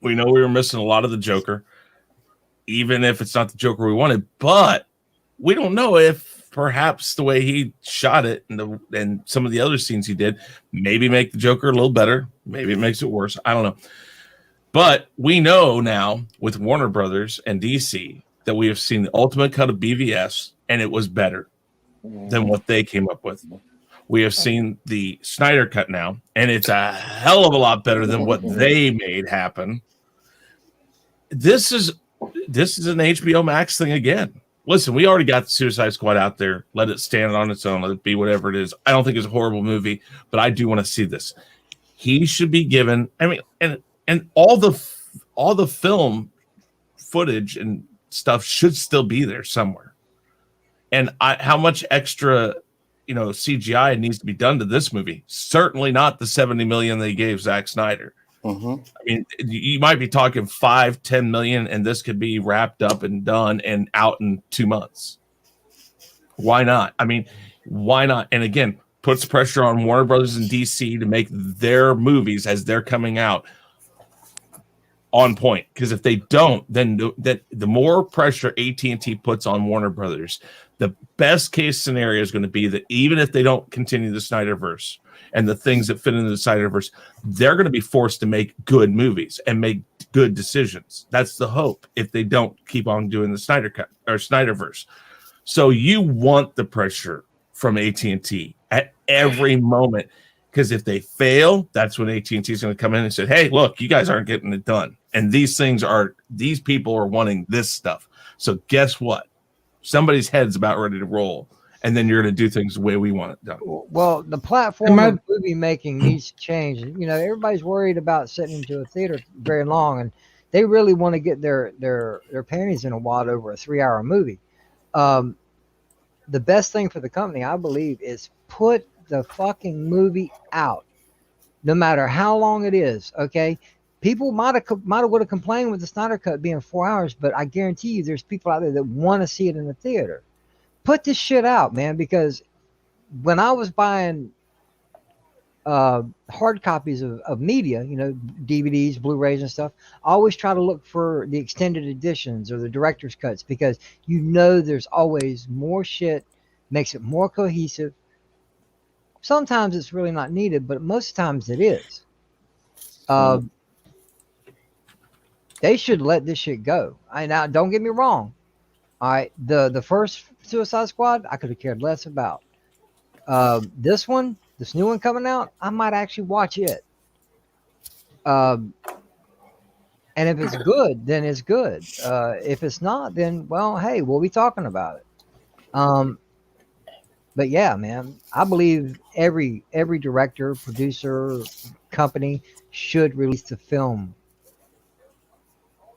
We know we were missing a lot of the Joker, even if it's not the Joker we wanted, but we don't know if perhaps the way he shot it and some of the other scenes he did, maybe make the Joker a little better. Maybe it makes it worse. I don't know. But we know now with Warner Brothers and DC that we have seen the ultimate cut of BVS, and it was better than what they came up with. We have seen the Snyder cut now, and it's a hell of a lot better than what they made happen. This is an HBO Max thing again. Listen, we already got the Suicide Squad out there. Let it stand on its own. Let it be whatever it is. I don't think it's a horrible movie, but I do want to see this. He should be given. I mean, and all the film footage and stuff should still be there somewhere. And how much extra, CGI needs to be done to this movie? Certainly not the $70 million they gave Zack Snyder. I mean, you might be talking 5-10 million, and this could be wrapped up and done and out in 2 months. Why not? I mean, why not? And again, puts pressure on Warner Brothers and DC to make their movies as they're coming out on point. Because if they don't, then the more pressure AT&T puts on Warner Brothers, the best case scenario is going to be that even if they don't continue the Snyderverse and the things that fit into the Snyderverse, they're going to be forced to make good movies and make good decisions. That's the hope if they don't keep on doing the Snyder cut or Snyderverse. So you want the pressure from AT&T at every moment, because if they fail, that's when AT&T is going to come in and say, hey, look, you guys aren't getting it done. And these people are wanting this stuff. So guess what? Somebody's head's about ready to roll. And then you're going to do things the way we want it done. Well, the platform of movie making needs to change. Everybody's worried about sitting into a theater very long, and they really want to get their panties in a wad over a 3-hour movie. The best thing for the company, I believe, is put the fucking movie out, no matter how long it is. Okay, people might have complained with the Snyder cut being 4 hours, but I guarantee you, there's people out there that want to see it in the theater. Put this shit out, man, because when I was buying hard copies of media, DVDs, Blu-rays and stuff, I always try to look for the extended editions or the director's cuts, because there's always more shit, makes it more cohesive. Sometimes it's really not needed, but most times it is. They should let this shit go. Now, don't get me wrong. All right, the first Suicide Squad, I could have cared less about. This new one coming out, I might actually watch it. And if it's good, then it's good. If it's not, then, well, hey, we'll be talking about it. But yeah, man, I believe every director, producer, company should release the film,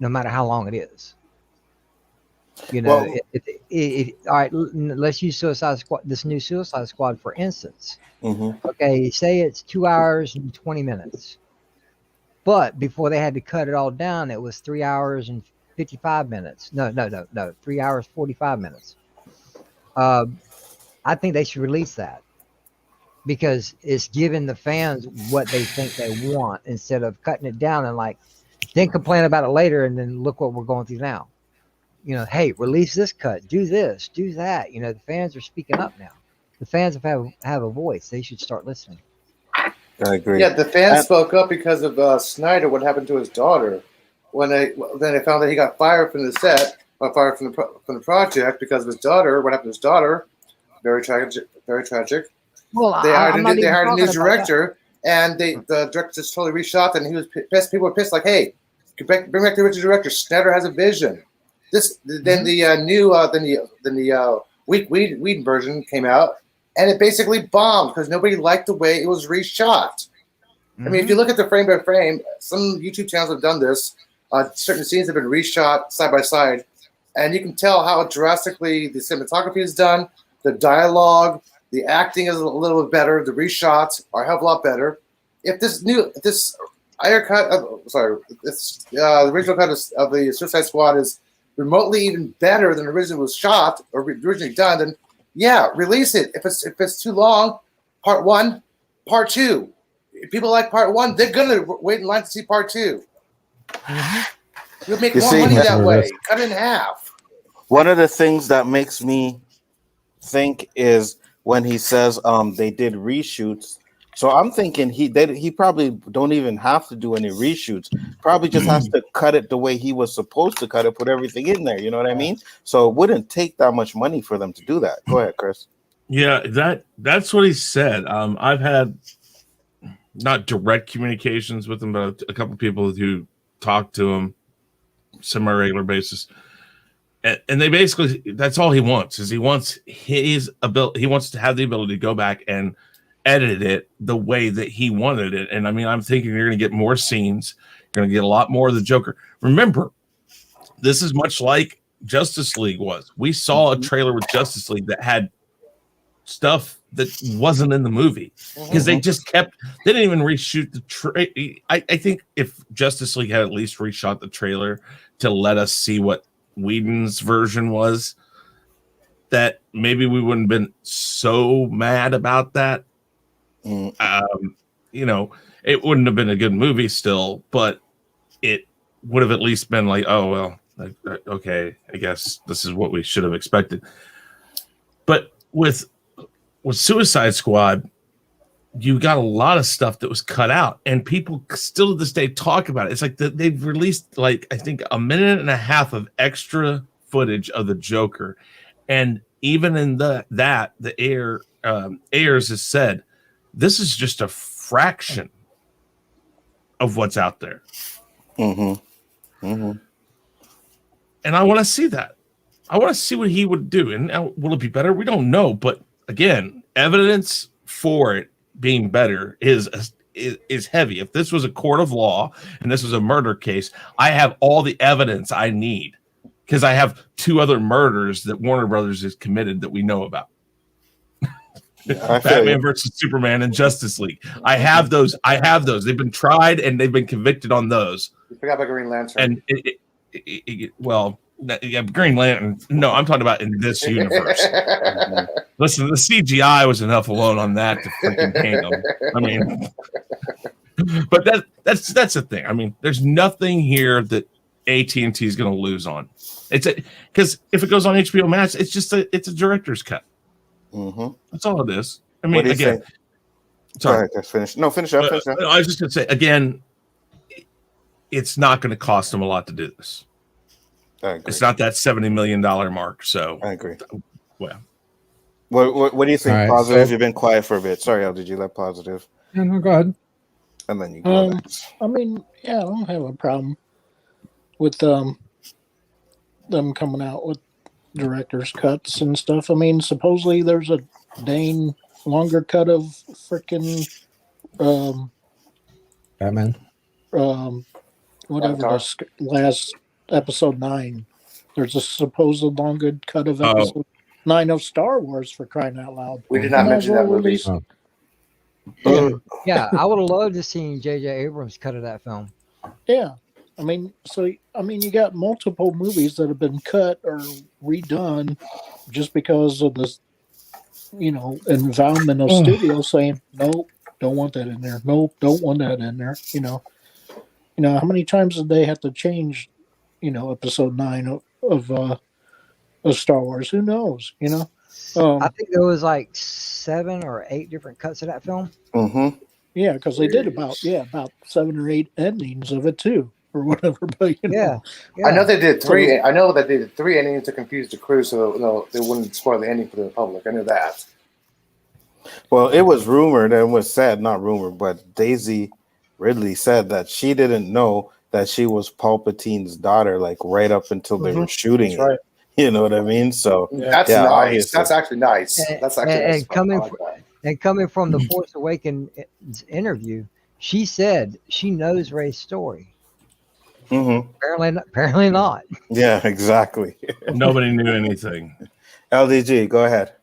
no matter how long it is. All right, let's use Suicide Squad, this new Suicide Squad, for instance. Okay, say it's 2 hours and 20 minutes. But before they had to cut it all down, it was 3 hours and 55 minutes. No, 3 hours, 45 minutes. I think they should release that, because it's giving the fans what they think they want, instead of cutting it down and then complain about it later and then look what we're going through now. Hey, release this cut, do this, do that. The fans are speaking up now. The fans have a voice. They should start listening. I agree. Yeah, the fans spoke up because of Snyder. What happened to his daughter? Then they found that he got fired from the set, or fired from the project because of his daughter. What happened to his daughter? Very tragic. Very tragic. Well, they hired a new director, and the director just totally reshot it, and he was pissed. People were pissed, like, "Hey, bring back the original director. Snyder has a vision." Then the Whedon version came out, and it basically bombed because nobody liked the way it was reshot. I mean, if you look at the frame by frame, some YouTube channels have done this. Certain scenes have been reshot side by side, and you can tell how drastically the cinematography is done. The dialogue, the acting is a little bit better. The reshots are a hell of a lot better. If this the original cut of the Suicide Squad is remotely even better than originally was shot or originally done, then yeah, release it. If it's too long, part 1, part 2. If people like part 1, they're gonna wait in line to see part 2. You'll make more money that way. Cut it in half. One of the things that makes me think is when he says they did reshoots. So I'm thinking he probably don't even have to do any reshoots. Probably just has to cut it the way he was supposed to cut it, put everything in there. You know what I mean? So it wouldn't take that much money for them to do that. Go ahead, Chris. Yeah, that's what he said. I've had not direct communications with him, but a couple of people who talk to him semi-regular basis. And they basically, that's all he wants is he wants his ability. He wants to have the ability to go back and edit it the way that he wanted it. And I mean, I'm thinking you're going to get more scenes. You're going to get a lot more of the Joker. Remember, this is much like Justice League was. We saw a trailer with Justice League that had stuff that wasn't in the movie because they just they didn't even reshoot the I think if Justice League had at least reshot the trailer to let us see what Whedon's version was, that maybe we wouldn't have been so mad about that. You know, it wouldn't have been a good movie still, but it would have at least been like, oh, well, okay, I guess this is what we should have expected. But with Suicide Squad, you got a lot of stuff that was cut out, and people still to this day talk about it. It's like they've released, like, I think 1.5 minutes of extra footage of the Joker, and even in the Ayers has said this is just a fraction of what's out there. And I want to see that. I want to see what he would do. And now, will it be better? We don't know. But again, evidence for it being better is heavy. If this was a court of law and this was a murder case, I have all the evidence I need because I have 2 other murders that Warner Brothers has committed that we know about. Batman versus Superman and Justice League. I have those. They've been tried and they've been convicted on those. You forgot about Green Lantern. And Green Lantern. No, I'm talking about in this universe. Listen, the CGI was enough alone on that to freaking hang them. I mean, but that's the thing. I mean, there's nothing here that AT&T is going to lose on. Because if it goes on HBO Max, it's a director's cut. That's all it is. I mean, again, sorry, finish. No, finish up. I was just going to say again, it's not going to cost them a lot to do this. I agree. It's not that $70 million mark. So I agree. Well, what do you think? Right, positive. So, you've been quiet for a bit. Sorry, Al. Did you let positive? Yeah, no, go ahead. And then you go. I mean, yeah, I don't have a problem with them coming out with director's cuts and stuff. I mean, supposedly there's a Dane longer cut of freaking Batman. Whatever the last episode 9. There's a supposed longer cut of episode 9 of Star Wars, for crying out loud. We did not mention that movie. Yeah, I would have loved to see J.J. Abrams cut of that film. Yeah. I mean, you got multiple movies that have been cut or redone just because of this, environment of studios saying, nope, don't want that in there. Nope, don't want that in there. How many times did they have to change, episode 9 of Star Wars? Who knows? I think there was like 7 or 8 different cuts of that film. Yeah, because they did about 7 or 8 endings of it too. Or whatever, but yeah. I know they did 3. I know that they did 3 endings to confuse the crew, so they wouldn't spoil the ending for the public. I knew that. Well, it was rumored and was said, not rumored, but Daisy Ridley said that she didn't know that she was Palpatine's daughter, like right up until they were shooting it. Right. You know what I mean? So that's nice. Obviously. That's actually nice. That's actually coming from the Force Awakens interview, she said she knows Rey's story. Apparently not. Yeah, exactly. Nobody knew anything. LDG, go ahead.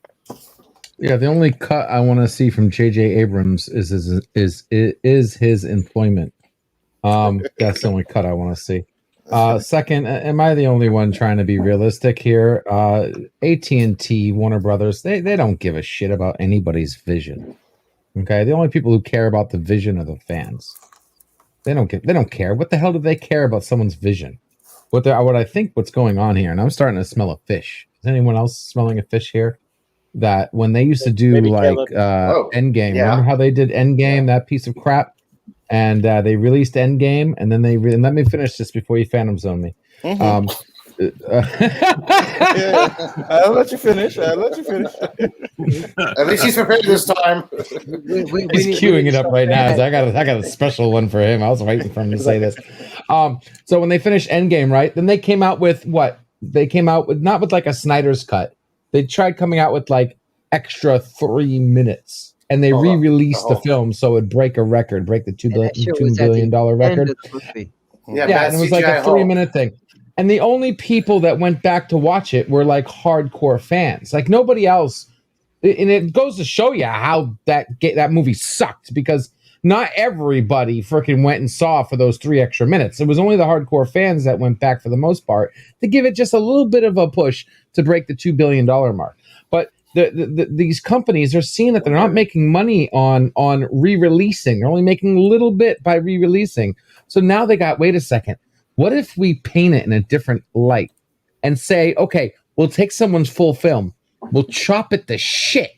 Yeah, the only cut I want to see from J.J. Abrams is his employment. That's the only cut I want to see. Second, am I the only one trying to be realistic here? AT&T, Warner Brothers, they don't give a shit about anybody's vision. Okay, the only people who care about the vision are the fans. They don't care. What the hell do they care about someone's vision? What I think what's going on here, and I'm starting to smell a fish. Is anyone else smelling a fish here? that when they used to do Maybe like Caleb. Endgame. Yeah. Remember how they did Endgame, that piece of crap? And they released Endgame, and then and let me finish this before you Phantom Zone me. Mhm. I'll let you finish. I'll let you finish. At least he's prepared this time. He's queuing it up right now. So I got a special one for him. I was waiting for him to say this. So when they finished Endgame, right? Then they came out with what? They came out with not with like a Snyder's cut. They tried coming out with like extra 3 minutes, and they re-released the film so it'd break a record, break the $2 billion record. Yeah, and it was like a 3-minute thing. And the only people that went back to watch it were like hardcore fans. Like nobody else. And it goes to show you how that movie sucked, because not everybody freaking went and saw for those 3 extra minutes. It was only the hardcore fans that went back for the most part to give it just a little bit of a push to break the $2 billion mark. But these companies are seeing that they're not making money on re-releasing. They're only making a little bit by re-releasing. So now they got, wait a second, what if we paint it in a different light and say, okay, we'll take someone's full film, we'll chop it to shit,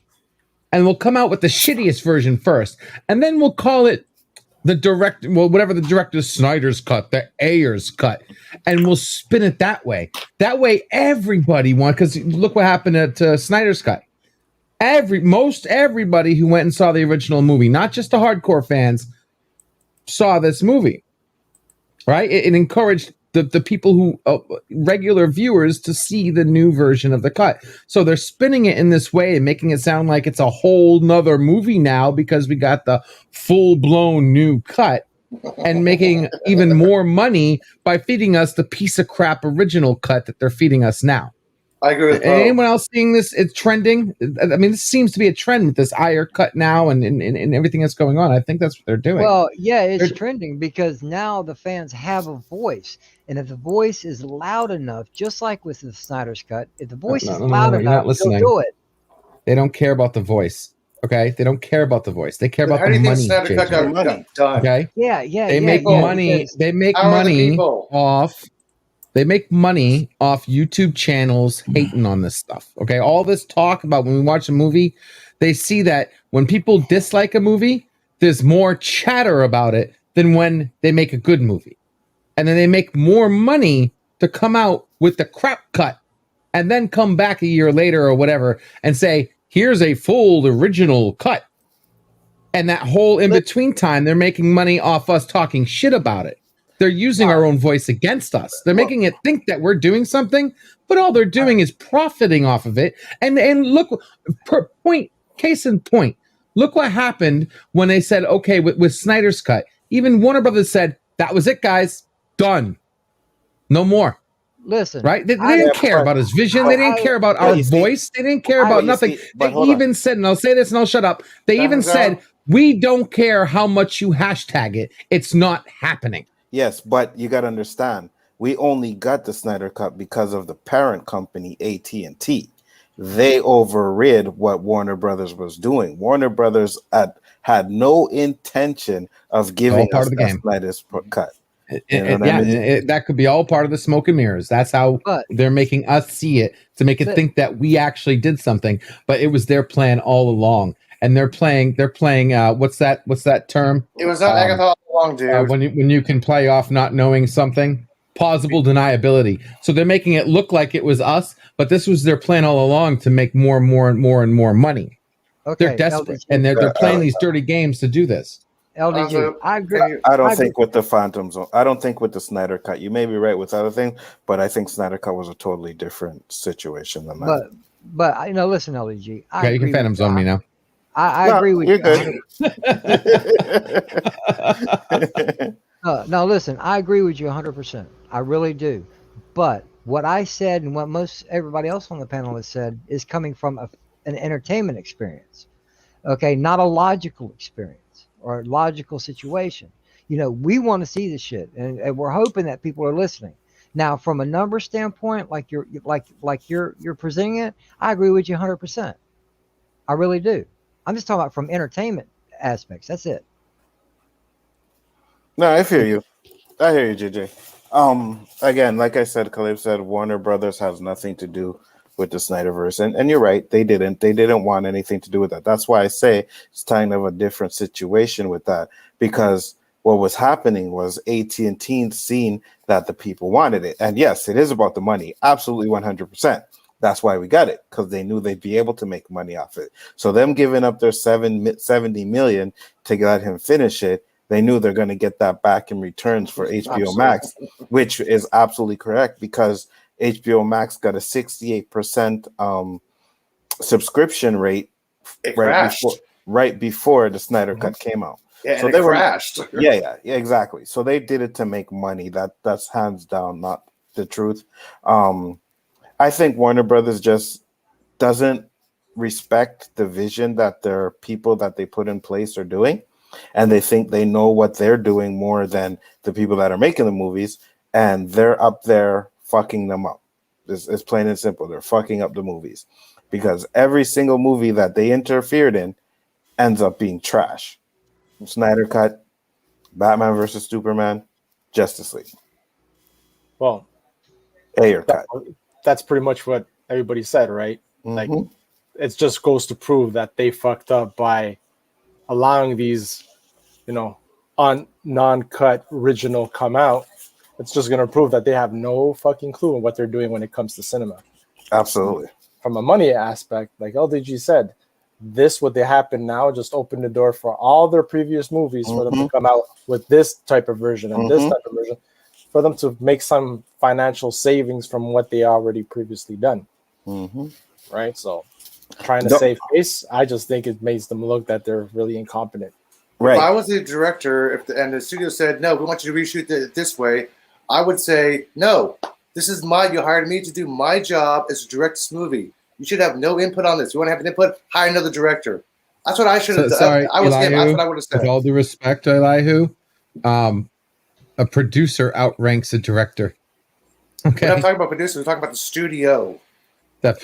and we'll come out with the shittiest version first, and then we'll call it whatever the director's Snyder's cut, the Ayer's cut, and we'll spin it that way. That way, everybody because look what happened at Snyder's cut. Most everybody who went and saw the original movie, not just the hardcore fans, saw this movie. Right? It encouraged the people who regular viewers to see the new version of the cut. So they're spinning it in this way and making it sound like it's a whole nother movie now because we got the full-blown new cut, and making even more money by feeding us the piece of crap original cut that they're feeding us now. I agree with anyone else seeing this? It's trending. I mean, this seems to be a trend with this Ayer cut now and everything that's going on. I think that's what they're doing. Well, yeah, it's trending because now the fans have a voice, and if the voice is loud enough, just like with the Snyder's cut, if the voice is loud enough, they'll do it. They don't care about the voice. Okay, they don't care about the voice. They care about the money. Snyder cut got done? Okay, yeah. They make money. They make money off. They make money off YouTube channels hating on this stuff. Okay, all this talk about when we watch a movie, they see that when people dislike a movie, there's more chatter about it than when they make a good movie, and then they make more money to come out with the crap cut, and then come back a year later or whatever and say, "Here's a full original cut." And that whole in between time, they're making money off us talking shit about it. They're using our own voice against us. They're making it think that we're doing something, but all they're doing is profiting off of it. And look, case in point, look what happened when they said, okay, with Snyder's cut. Even Warner Brothers said, that was it, guys. Done. No more. Listen. Right? They didn't care about his vision. They didn't care about our voice. They didn't care about nothing. They even said, and I'll say this and I'll shut up. They even said, we don't care how much you hashtag it. It's not happening. Yes, but you got to understand, we only got the Snyder Cut because of the parent company, AT&T. They overrid what Warner Brothers was doing. Warner Brothers had no intention of giving us the Snyder's Cut. That could be all part of the smoke and mirrors. That's how they're making us see it, to make it think that we actually did something. But it was their plan all along. And they're playing. What's that term? It was not Agatha all along, dude. When you can play off not knowing something, plausible deniability. So they're making it look like it was us, but this was their plan all along to make more and more money. Okay, they're desperate, and they're playing these dirty games to do this. LDG, I agree. I don't think with the Phantom Zone. I don't think with the Snyder Cut. You may be right with other things, but I think Snyder Cut was a totally different situation than that. But listen, LDG. Okay, you can Phantom Zone me now. I agree with you. Good. No, listen, I agree with you 100%. I really do. But what I said and what most everybody else on the panel has said is coming from an entertainment experience. Okay, not a logical experience or a logical situation. We want to see this shit, and we're hoping that people are listening. Now, from a number standpoint, like you're presenting it, I agree with you 100%. I really do. I'm just talking about from entertainment aspects. That's it. No, I hear you. I hear you, JJ. Again, like I said, Khalib said, Warner Brothers has nothing to do with the Snyderverse. And you're right, they didn't want anything to do with that. That's why I say it's kind of a different situation with that, because what was happening was AT&T seen that the people wanted it. And yes, it is about the money. Absolutely 100%. That's why we got it, because they knew they'd be able to make money off it. So them giving up their $70 million to let him finish it, they knew they're going to get that back in returns for HBO Max, which is absolutely correct, because HBO Max got a 68% subscription rate right before the Snyder Cut came out. Yeah, so and they crashed. Yeah, exactly. So they did it to make money. That's hands down not the truth. I think Warner Brothers just doesn't respect the vision that their people that they put in place are doing, and they think they know what they're doing more than the people that are making the movies, and they're up there fucking them up. It's plain and simple. They're fucking up the movies, because every single movie that they interfered in ends up being trash. Snyder Cut, Batman versus Superman, Justice League. Well, Ayer Cut. That's pretty much what everybody said, right? Like, it just goes to prove that they fucked up by allowing these, non-cut original come out. It's just going to prove that they have no fucking clue on what they're doing when it comes to cinema. Absolutely. From a money aspect, like LDG said, what they happen now just opened the door for all their previous movies for them to come out with this type of version and this type of version, for them to make some financial savings from what they already previously done. Right? So trying to save face, I just think it makes them look that they're really incompetent. Right. If I was the director and the studio said, no, we want you to reshoot it this way, I would say, no, this is you hired me to do my job as to direct this movie. You should have no input on this. You want to have an input? Hire another director. That's what I should have done. Sorry, That's what I would have said. With all due respect, Elihu, a producer outranks a director. Okay. We're not talking about producers. We're talking about the studio. The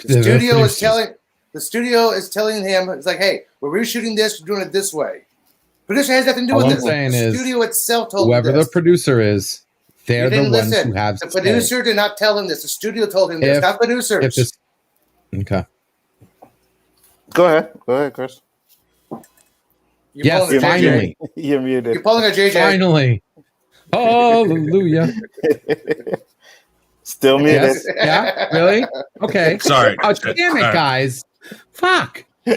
studio is telling him, it's like, hey, we're reshooting this. We're doing it this way. Producer has nothing to do with this. The studio itself told whoever him this. The producer is, they're the ones who have the producer did not tell him this. The studio told him this, not producers. Okay. Go ahead, Chris. Yes, finally. You're muted. You're pulling a JJ. Finally. Hallelujah. Still muted. Yes. Yeah, really? Okay. Sorry. Oh, damn it, guys. Fuck. Go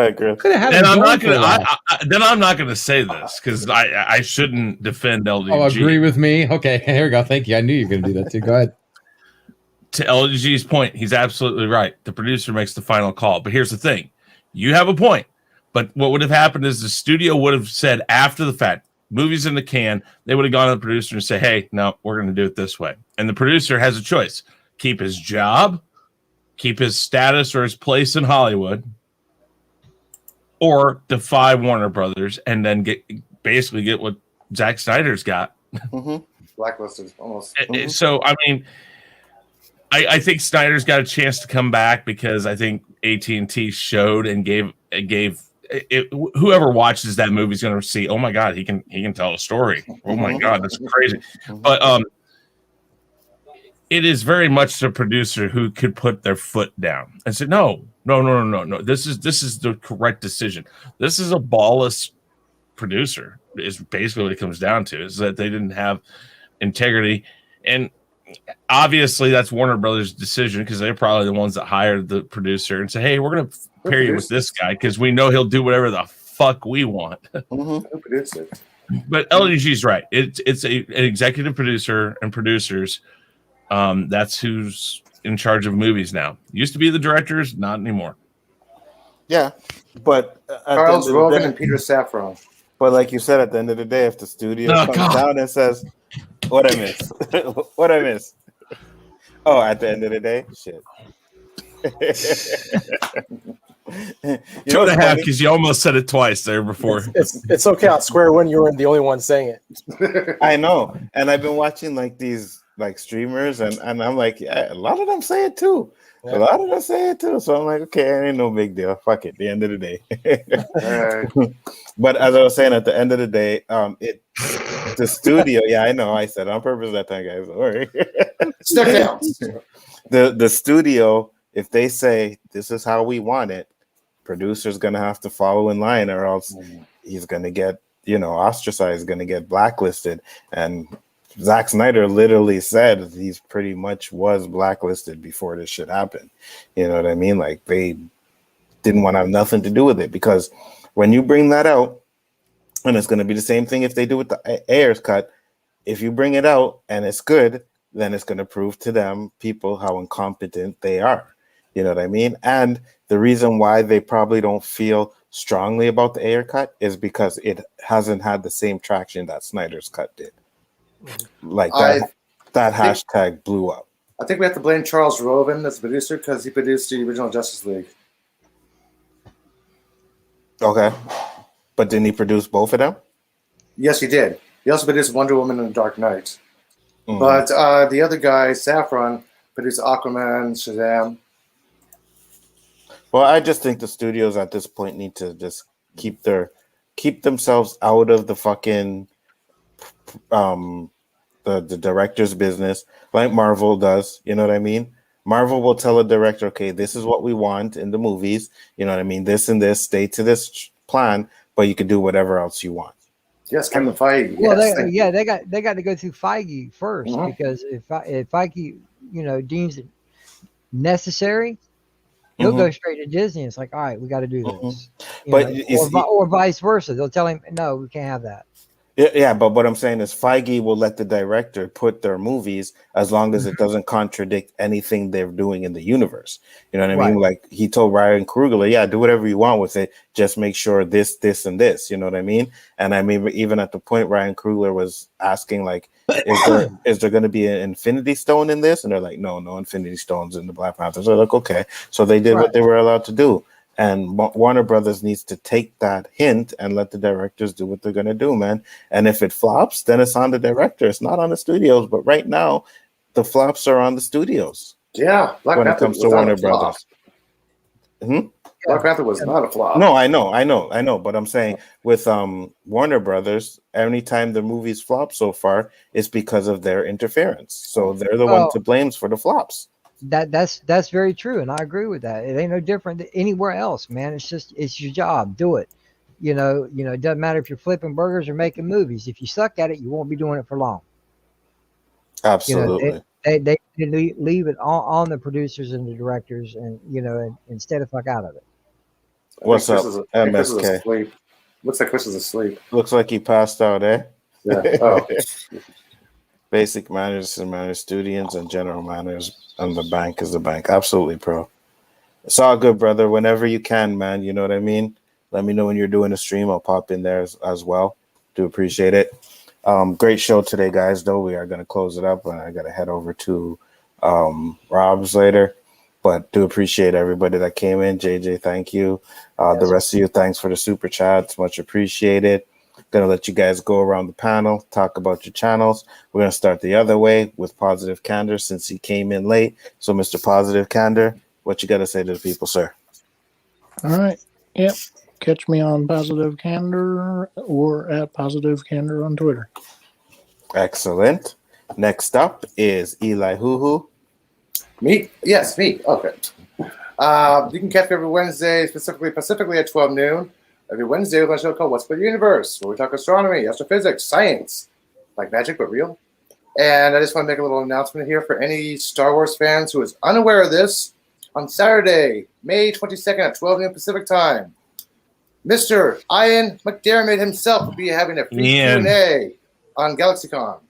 ahead, Chris. Then I'm not gonna say this, because I shouldn't defend LDG. Oh, agree with me? Okay, here we go. Thank you. I knew you were gonna do that too. Go ahead. To LDG's point, he's absolutely right. The producer makes the final call. But here's the thing. You have a point. But what would have happened is the studio would have said after the fact, movies in the can, they would have gone to the producer and say, hey, no, we're going to do it this way. And the producer has a choice. Keep his job, keep his status or his place in Hollywood, or defy Warner Brothers and then get what Zack Snyder's got. Blacklisted, almost. So, I mean, I think Snyder's got a chance to come back, because I think AT&T showed and gave whoever watches that movie is going to see, oh my God, he can tell a story. Oh my God, that's crazy. But it is very much the producer who could put their foot down and say, no. This is the correct decision. This is a ballless producer, is basically what it comes down to, is that they didn't have integrity. And obviously that's Warner Brothers' decision, because they're probably the ones that hired the producer and say, hey, we're going to pair you with this guy because we know he'll do whatever the fuck we want. But LDG's right. It's an executive producer and producers. That's who's in charge of movies now. Used to be the directors, not anymore. Yeah, but Charles Rogan and Peter Safran. But like you said, at the end of the day, if the studio comes down and says, what I miss? What I miss? Oh, at the end of the day, shit. 2.5, because you almost said it twice there before. It's okay. On Square One, you weren't the only one saying it. I know, and I've been watching like these like streamers, and I'm like, yeah, a lot of them say it too. A lot of us say it too. So I'm like, okay, it ain't no big deal. Fuck it. At the end of the day. But as I was saying, at the end of the day, the studio. Yeah, I know. I said it on purpose that time, guys. Don't worry. Still counts. The studio, if they say this is how we want it, producer's gonna have to follow in line, or else he's gonna get ostracized, gonna get blacklisted. And Zack Snyder literally said he's pretty much was blacklisted before this shit happened. You know what I mean? Like they didn't want to have nothing to do with it, because when you bring that out, and it's going to be the same thing if they do with the Ayer's cut. If you bring it out and it's good, then it's going to prove to them people how incompetent they are. You know what I mean? And the reason why they probably don't feel strongly about the Ayer cut is because it hasn't had the same traction that Snyder's cut did. Like that hashtag blew up. I think we have to blame Charles Roven as the producer because he produced the original Justice League. Okay. But didn't he produce both of them? Yes, he did. He also produced Wonder Woman and the Dark Knight. But the other guy, Saffron, produced Aquaman, Shazam. Well, I just think the studios at this point need to just keep themselves out of the fucking the director's business, like Marvel does. You know what I mean? Marvel will tell a director, okay, this is what we want in the movies. You know what I mean? This and this, stay to this plan, but you can do whatever else you want. Yes, Kevin Feige. Well, yes, they got to go through Feige first, because if Feige, deems it necessary, he'll go straight to Disney. It's like, all right, we got to do this. Or vice versa. They'll tell him, no, we can't have that. Yeah, but what I'm saying is Feige will let the director put their movies as long as it doesn't contradict anything they're doing in the universe. You know what I mean? Like he told Ryan Coogler, yeah, do whatever you want with it. Just make sure this, and this. You know what I mean? And I mean, even at the point Ryan Coogler was asking, like, is there going to be an Infinity Stone in this? And they're like, no Infinity Stones in the Black Panther. So they're like, okay. So they did what they were allowed to do. And Warner Brothers needs to take that hint and let the directors do what they're going to do, man. And if it flops, then it's on the director. It's not on the studios. But right now, the flops are on the studios. Yeah, when it comes to Warner Brothers. Black Panther was not a flop. No, I know. But I'm saying with Warner Brothers, anytime the movies flop so far, it's because of their interference. So they're the one to blame for the flops. That's very true, and I agree with that. It ain't no different than anywhere else, man. It's your job. Do it. It doesn't matter if you're flipping burgers or making movies. If you suck at it, you won't be doing it for long. Absolutely. They leave it on the producers and the directors, and instead of fuck out of it. What's up, MSK? Looks like Chris is asleep. Looks like he passed out, eh? Yeah. Oh. Basic manners and manners, students, and general manners, and the bank is the bank. Absolutely, bro. It's all good, brother. Whenever you can, man. You know what I mean? Let me know when you're doing a stream. I'll pop in there as well. Do appreciate it. Great show today, guys, though. We are going to close it up, and I got to head over to Rob's later. But do appreciate everybody that came in. JJ, thank you. The rest of you, thanks for the super chats. Much appreciated. Gonna let you guys go around the panel, talk about your channels. We're gonna start the other way with Positive Candor since he came in late. So, Mr. Positive Candor, what you gotta say to the people, sir? All right. Yep. Catch me on Positive Candor or at Positive Candor on Twitter. Excellent. Next up is Elihu-Who. Me? Yes, me. Okay. You can catch me every Wednesday, specifically at 12 noon. Every Wednesday with my show called What's the Universe, where we talk astronomy, astrophysics, science, like magic but real. And I just want to make a little announcement here for any Star Wars fans who is unaware of this. On Saturday, May 22nd at 12 noon Pacific time, Mr. Ian McDermott himself will be having a free Q&A on GalaxyCon.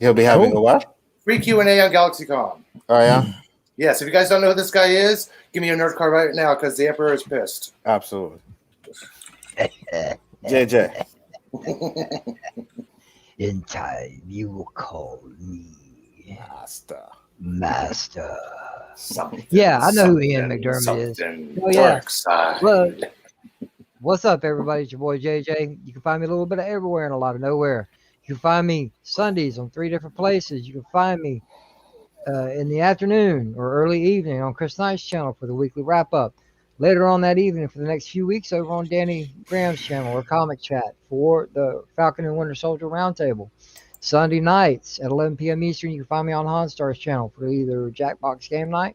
He'll be having a what? Free Q&A on GalaxyCon. Oh, yeah? Yes, if you guys don't know who this guy is, give me your nerd card right now because the Emperor is pissed. Absolutely. JJ. In time, you will call me Master. Yeah, I know who Ian McDermott is. Oh, yeah. Dark side. Well, what's up, everybody? It's your boy JJ. You can find me a little bit of everywhere and a lot of nowhere. You can find me Sundays on 3 different places. You can find me in the afternoon or early evening on Chris Knight's channel for the weekly wrap up. Later on that evening for the next few weeks over on Danny Graham's channel or Comic Chat for the Falcon and Winter Soldier Roundtable. Sunday nights at 11 p.m. Eastern, you can find me on Honstar's channel for either Jackbox Game Night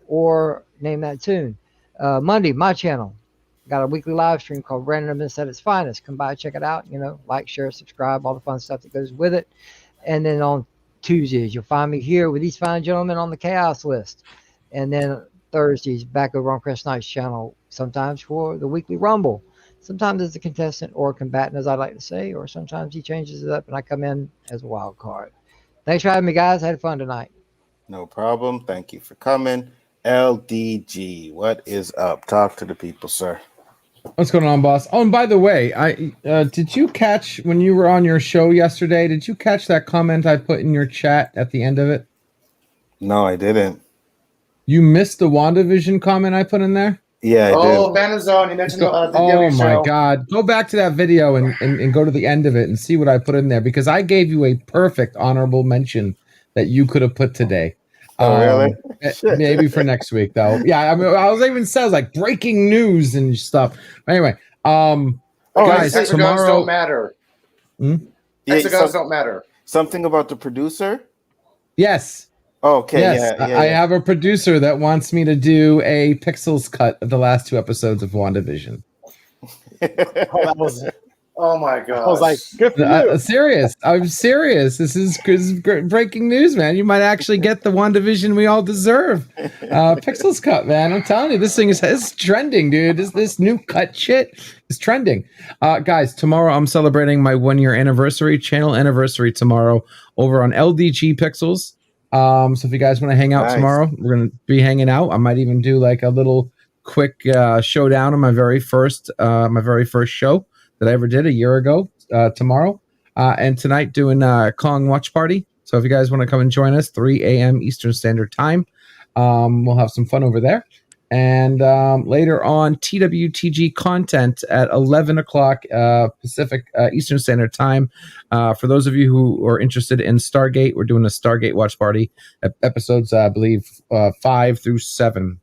or Name That Tune. Monday, my channel. Got a weekly live stream called Randomness at its Finest. Come by, check it out. You know, like, share, subscribe, all the fun stuff that goes with it. And then on Tuesdays, you'll find me here with these fine gentlemen on the Chaos list. And then Thursdays, back over on Chris Knight's channel, sometimes for the weekly Rumble. Sometimes as a contestant or a combatant, as I like to say, or sometimes he changes it up and I come in as a wild card. Thanks for having me, guys. I had fun tonight. No problem. Thank you for coming. LDG, what is up? Talk to the people, sir. What's going on, boss? Oh, and by the way, I did you catch when you were on your show yesterday? Did you catch that comment I put in your chat at the end of it? No, I didn't. You missed the WandaVision comment I put in there? Yeah, I did. Oh, Banazone, you mentioned the oh my show. God. Go back to that video and go to the end of it and see what I put in there, because I gave you a perfect honorable mention that you could have put today. Oh, really? Maybe for next week, though. Yeah, I mean, I was even says like breaking news and stuff. Anyway, guys, hexagons tomorrow don't matter. Hexagons don't matter. Something about the producer? Yes. Okay. Yes, yeah. I have a producer that wants me to do a pixels cut of the last 2 episodes of WandaVision. Oh my God! I was like, good for you. Serious. I'm serious. This is breaking news, man. You might actually get the WandaVision we all deserve. Pixels cut, man. I'm telling you, this thing is trending, dude. This new cut shit is trending. Guys, tomorrow I'm celebrating my 1-year anniversary, channel anniversary tomorrow over on LDG Pixels. So if you guys want to hang out tomorrow, we're going to be hanging out. I might even do like a little quick showdown on my very first show that I ever did a year ago tomorrow. And tonight doing Kong Watch Party. So if you guys want to come and join us, 3 a.m. Eastern Standard Time, we'll have some fun over there. And later on, TWTG content at 11 o'clock Pacific Eastern Standard Time. For those of you who are interested in Stargate, we're doing a Stargate Watch Party episodes, I believe, 5 through 7.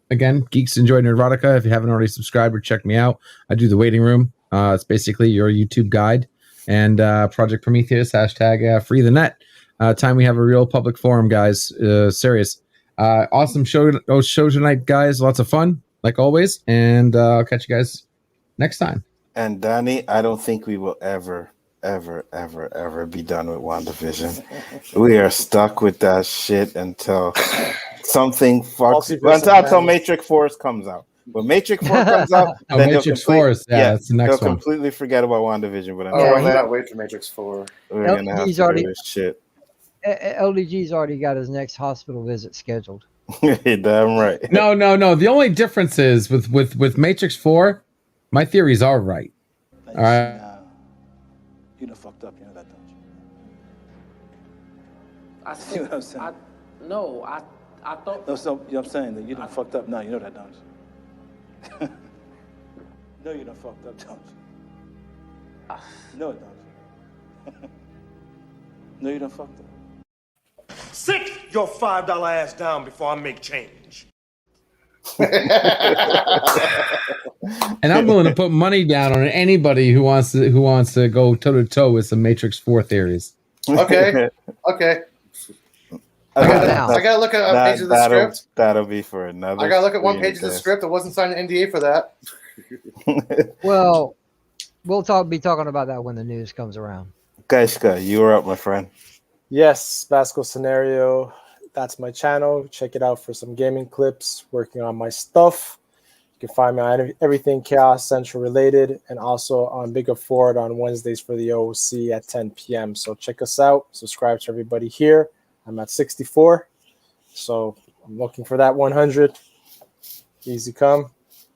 Again, Geeks Enjoy Nerdotica. If you haven't already subscribed or checked me out, I do the waiting room. It's basically your YouTube guide. And Project Prometheus, hashtag free the net. Time we have a real public forum, guys. Serious. Awesome show tonight, guys. Lots of fun, like always. And I'll catch you guys next time. And Danny, I don't think we will ever be done with WandaVision. We are stuck with that shit until something fucks. Until Matrix Force comes out. When Matrix Force comes out, then Matrix Force, that's the next they'll one. completely forget about WandaVision. But I cannot wait for Matrix 4. We're gonna have to do this shit. LDG's already got his next hospital visit scheduled. Damn right. No. The only difference is with Matrix 4, my theories are right. All right. You done fucked up, you know that, don't you? I see what I'm saying. I thought. No, so you know what I'm saying that you done fucked up now. You know that, don't you? No, you done fucked up, don't you? No, don't you? No, you done fucked up. Sit your $5 ass down before I make change. And I'm willing to put money down on anybody who wants to go toe to toe with some Matrix 4 theories. Okay. I gotta look at a page of the script. That'll be for another. I gotta look at one page of the script. I wasn't signed an NDA for that. Well, we'll be talking about that when the news comes around. Kaiska, you were up, my friend. Yes, Basco Scenario. That's my channel. Check it out for some gaming clips, working on my stuff. You can find me on everything Chaos Central related, and also on Big Up Forward on Wednesdays for the OOC at 10 p.m. So check us out. Subscribe to everybody here. I'm at 64, so I'm looking for that 100. Easy come.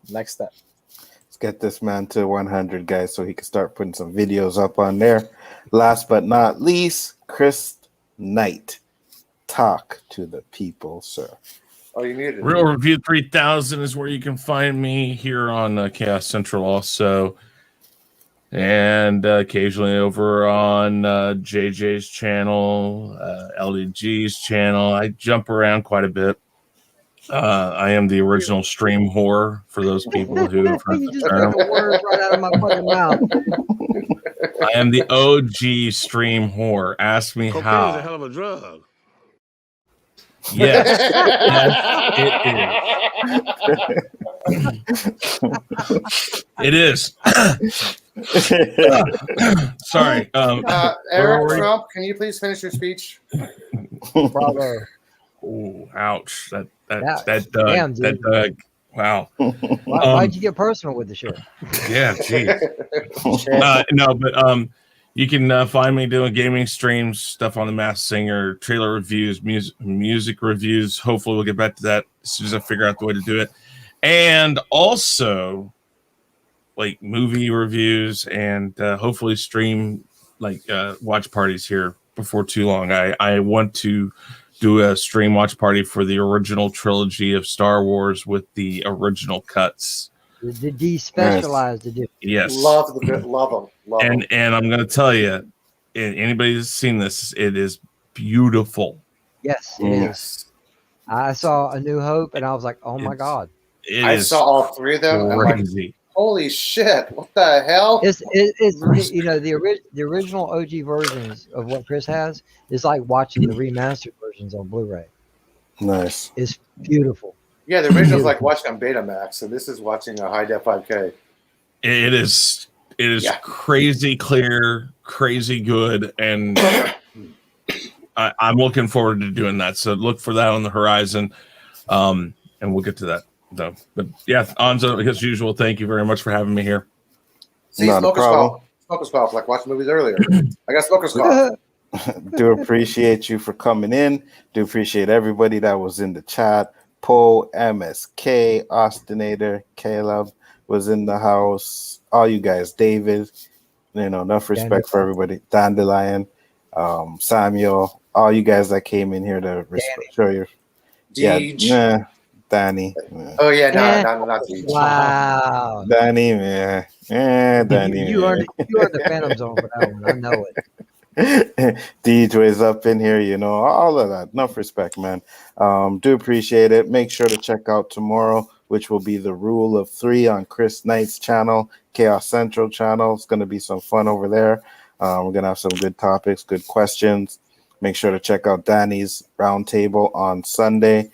Next step. Let's get this man to 100, guys, so he can start putting some videos up on there. Last but not least, Chris Knight. Talk to the people, sir. Oh, you need it. Real Review 3000 is where you can find me here on Chaos Central. Also, and occasionally over on JJ's channel, LDG's channel. I jump around quite a bit. I am the original stream whore for those people who have heard You the just term. took a word right out of my fucking mouth. I am the OG stream whore. Ask me Cocaine how. is a hell of a drug. Yes, it is. Sorry. Eric Trump, can you please finish your speech? Bravo. Oh, ouch! That Damn, Doug. Wow. Why'd you get personal with the shit? Yeah, geez. No, but you can find me doing gaming streams, stuff on the Masked Singer, trailer reviews, music reviews. Hopefully, we'll get back to that as soon as I figure out the way to do it, and also like movie reviews, and hopefully stream like watch parties here before too long. I want to do a stream watch party for the original trilogy of Star Wars with the original cuts. The despecialized edition. Yes. Love them. And I'm going to tell you, anybody who's seen this, it is beautiful. Yes, it is. I saw A New Hope, and I was like, "Oh my god!" I saw all three of them. Crazy. Like, holy shit! What the hell? It's you know the original OG versions of what Chris has is like watching the remastered versions on Blu-ray. Nice. It's beautiful. Yeah, the original's like watching on Betamax, so this is watching a high def 5K. It is crazy clear, crazy good, and I'm looking forward to doing that. So look for that on the horizon, and we'll get to that though. But yeah, Anzo, as usual, thank you very much for having me here. See, Smoker's Cough, like watching movies earlier. I got Smoker's Cough. Do appreciate you for coming in. Do appreciate everybody that was in the chat. Poe, MSK, Austinator, Caleb was in the house. All you guys, David, enough respect for everybody. Dandelion, Samuel, all you guys that came in here to show your Danny. Oh yeah, not Deej. Wow. Danny, man. Danny. You are the Phantom Zone for that one. I know it. DJ's up in here, all of that. Enough respect, man. Do appreciate it. Make sure to check out tomorrow, which will be the Rule of 3 on Chris Knight's channel, Chaos Central channel. It's going to be some fun over there. We're going to have some good topics, good questions. Make sure to check out Danny's roundtable on Sunday.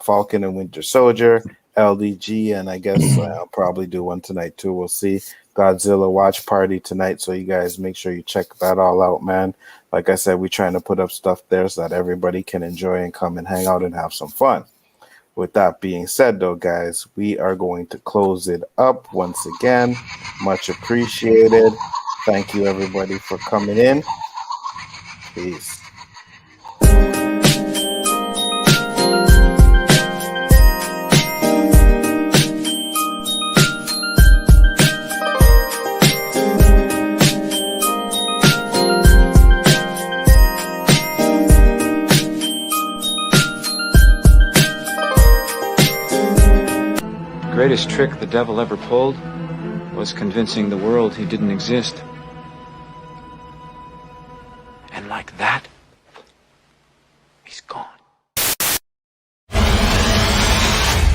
Falcon and Winter Soldier, LDG, and I guess I'll probably do one tonight too. We'll see. Godzilla watch party tonight, so you guys make sure you check that all out, man. Like I said, we're trying to put up stuff there so that everybody can enjoy and come and hang out and have some fun. With that being said, though, guys, we are going to close it up once again. Much appreciated. Thank you, everybody, for coming in. Peace. The greatest trick the devil ever pulled was convincing the world he didn't exist. And like that,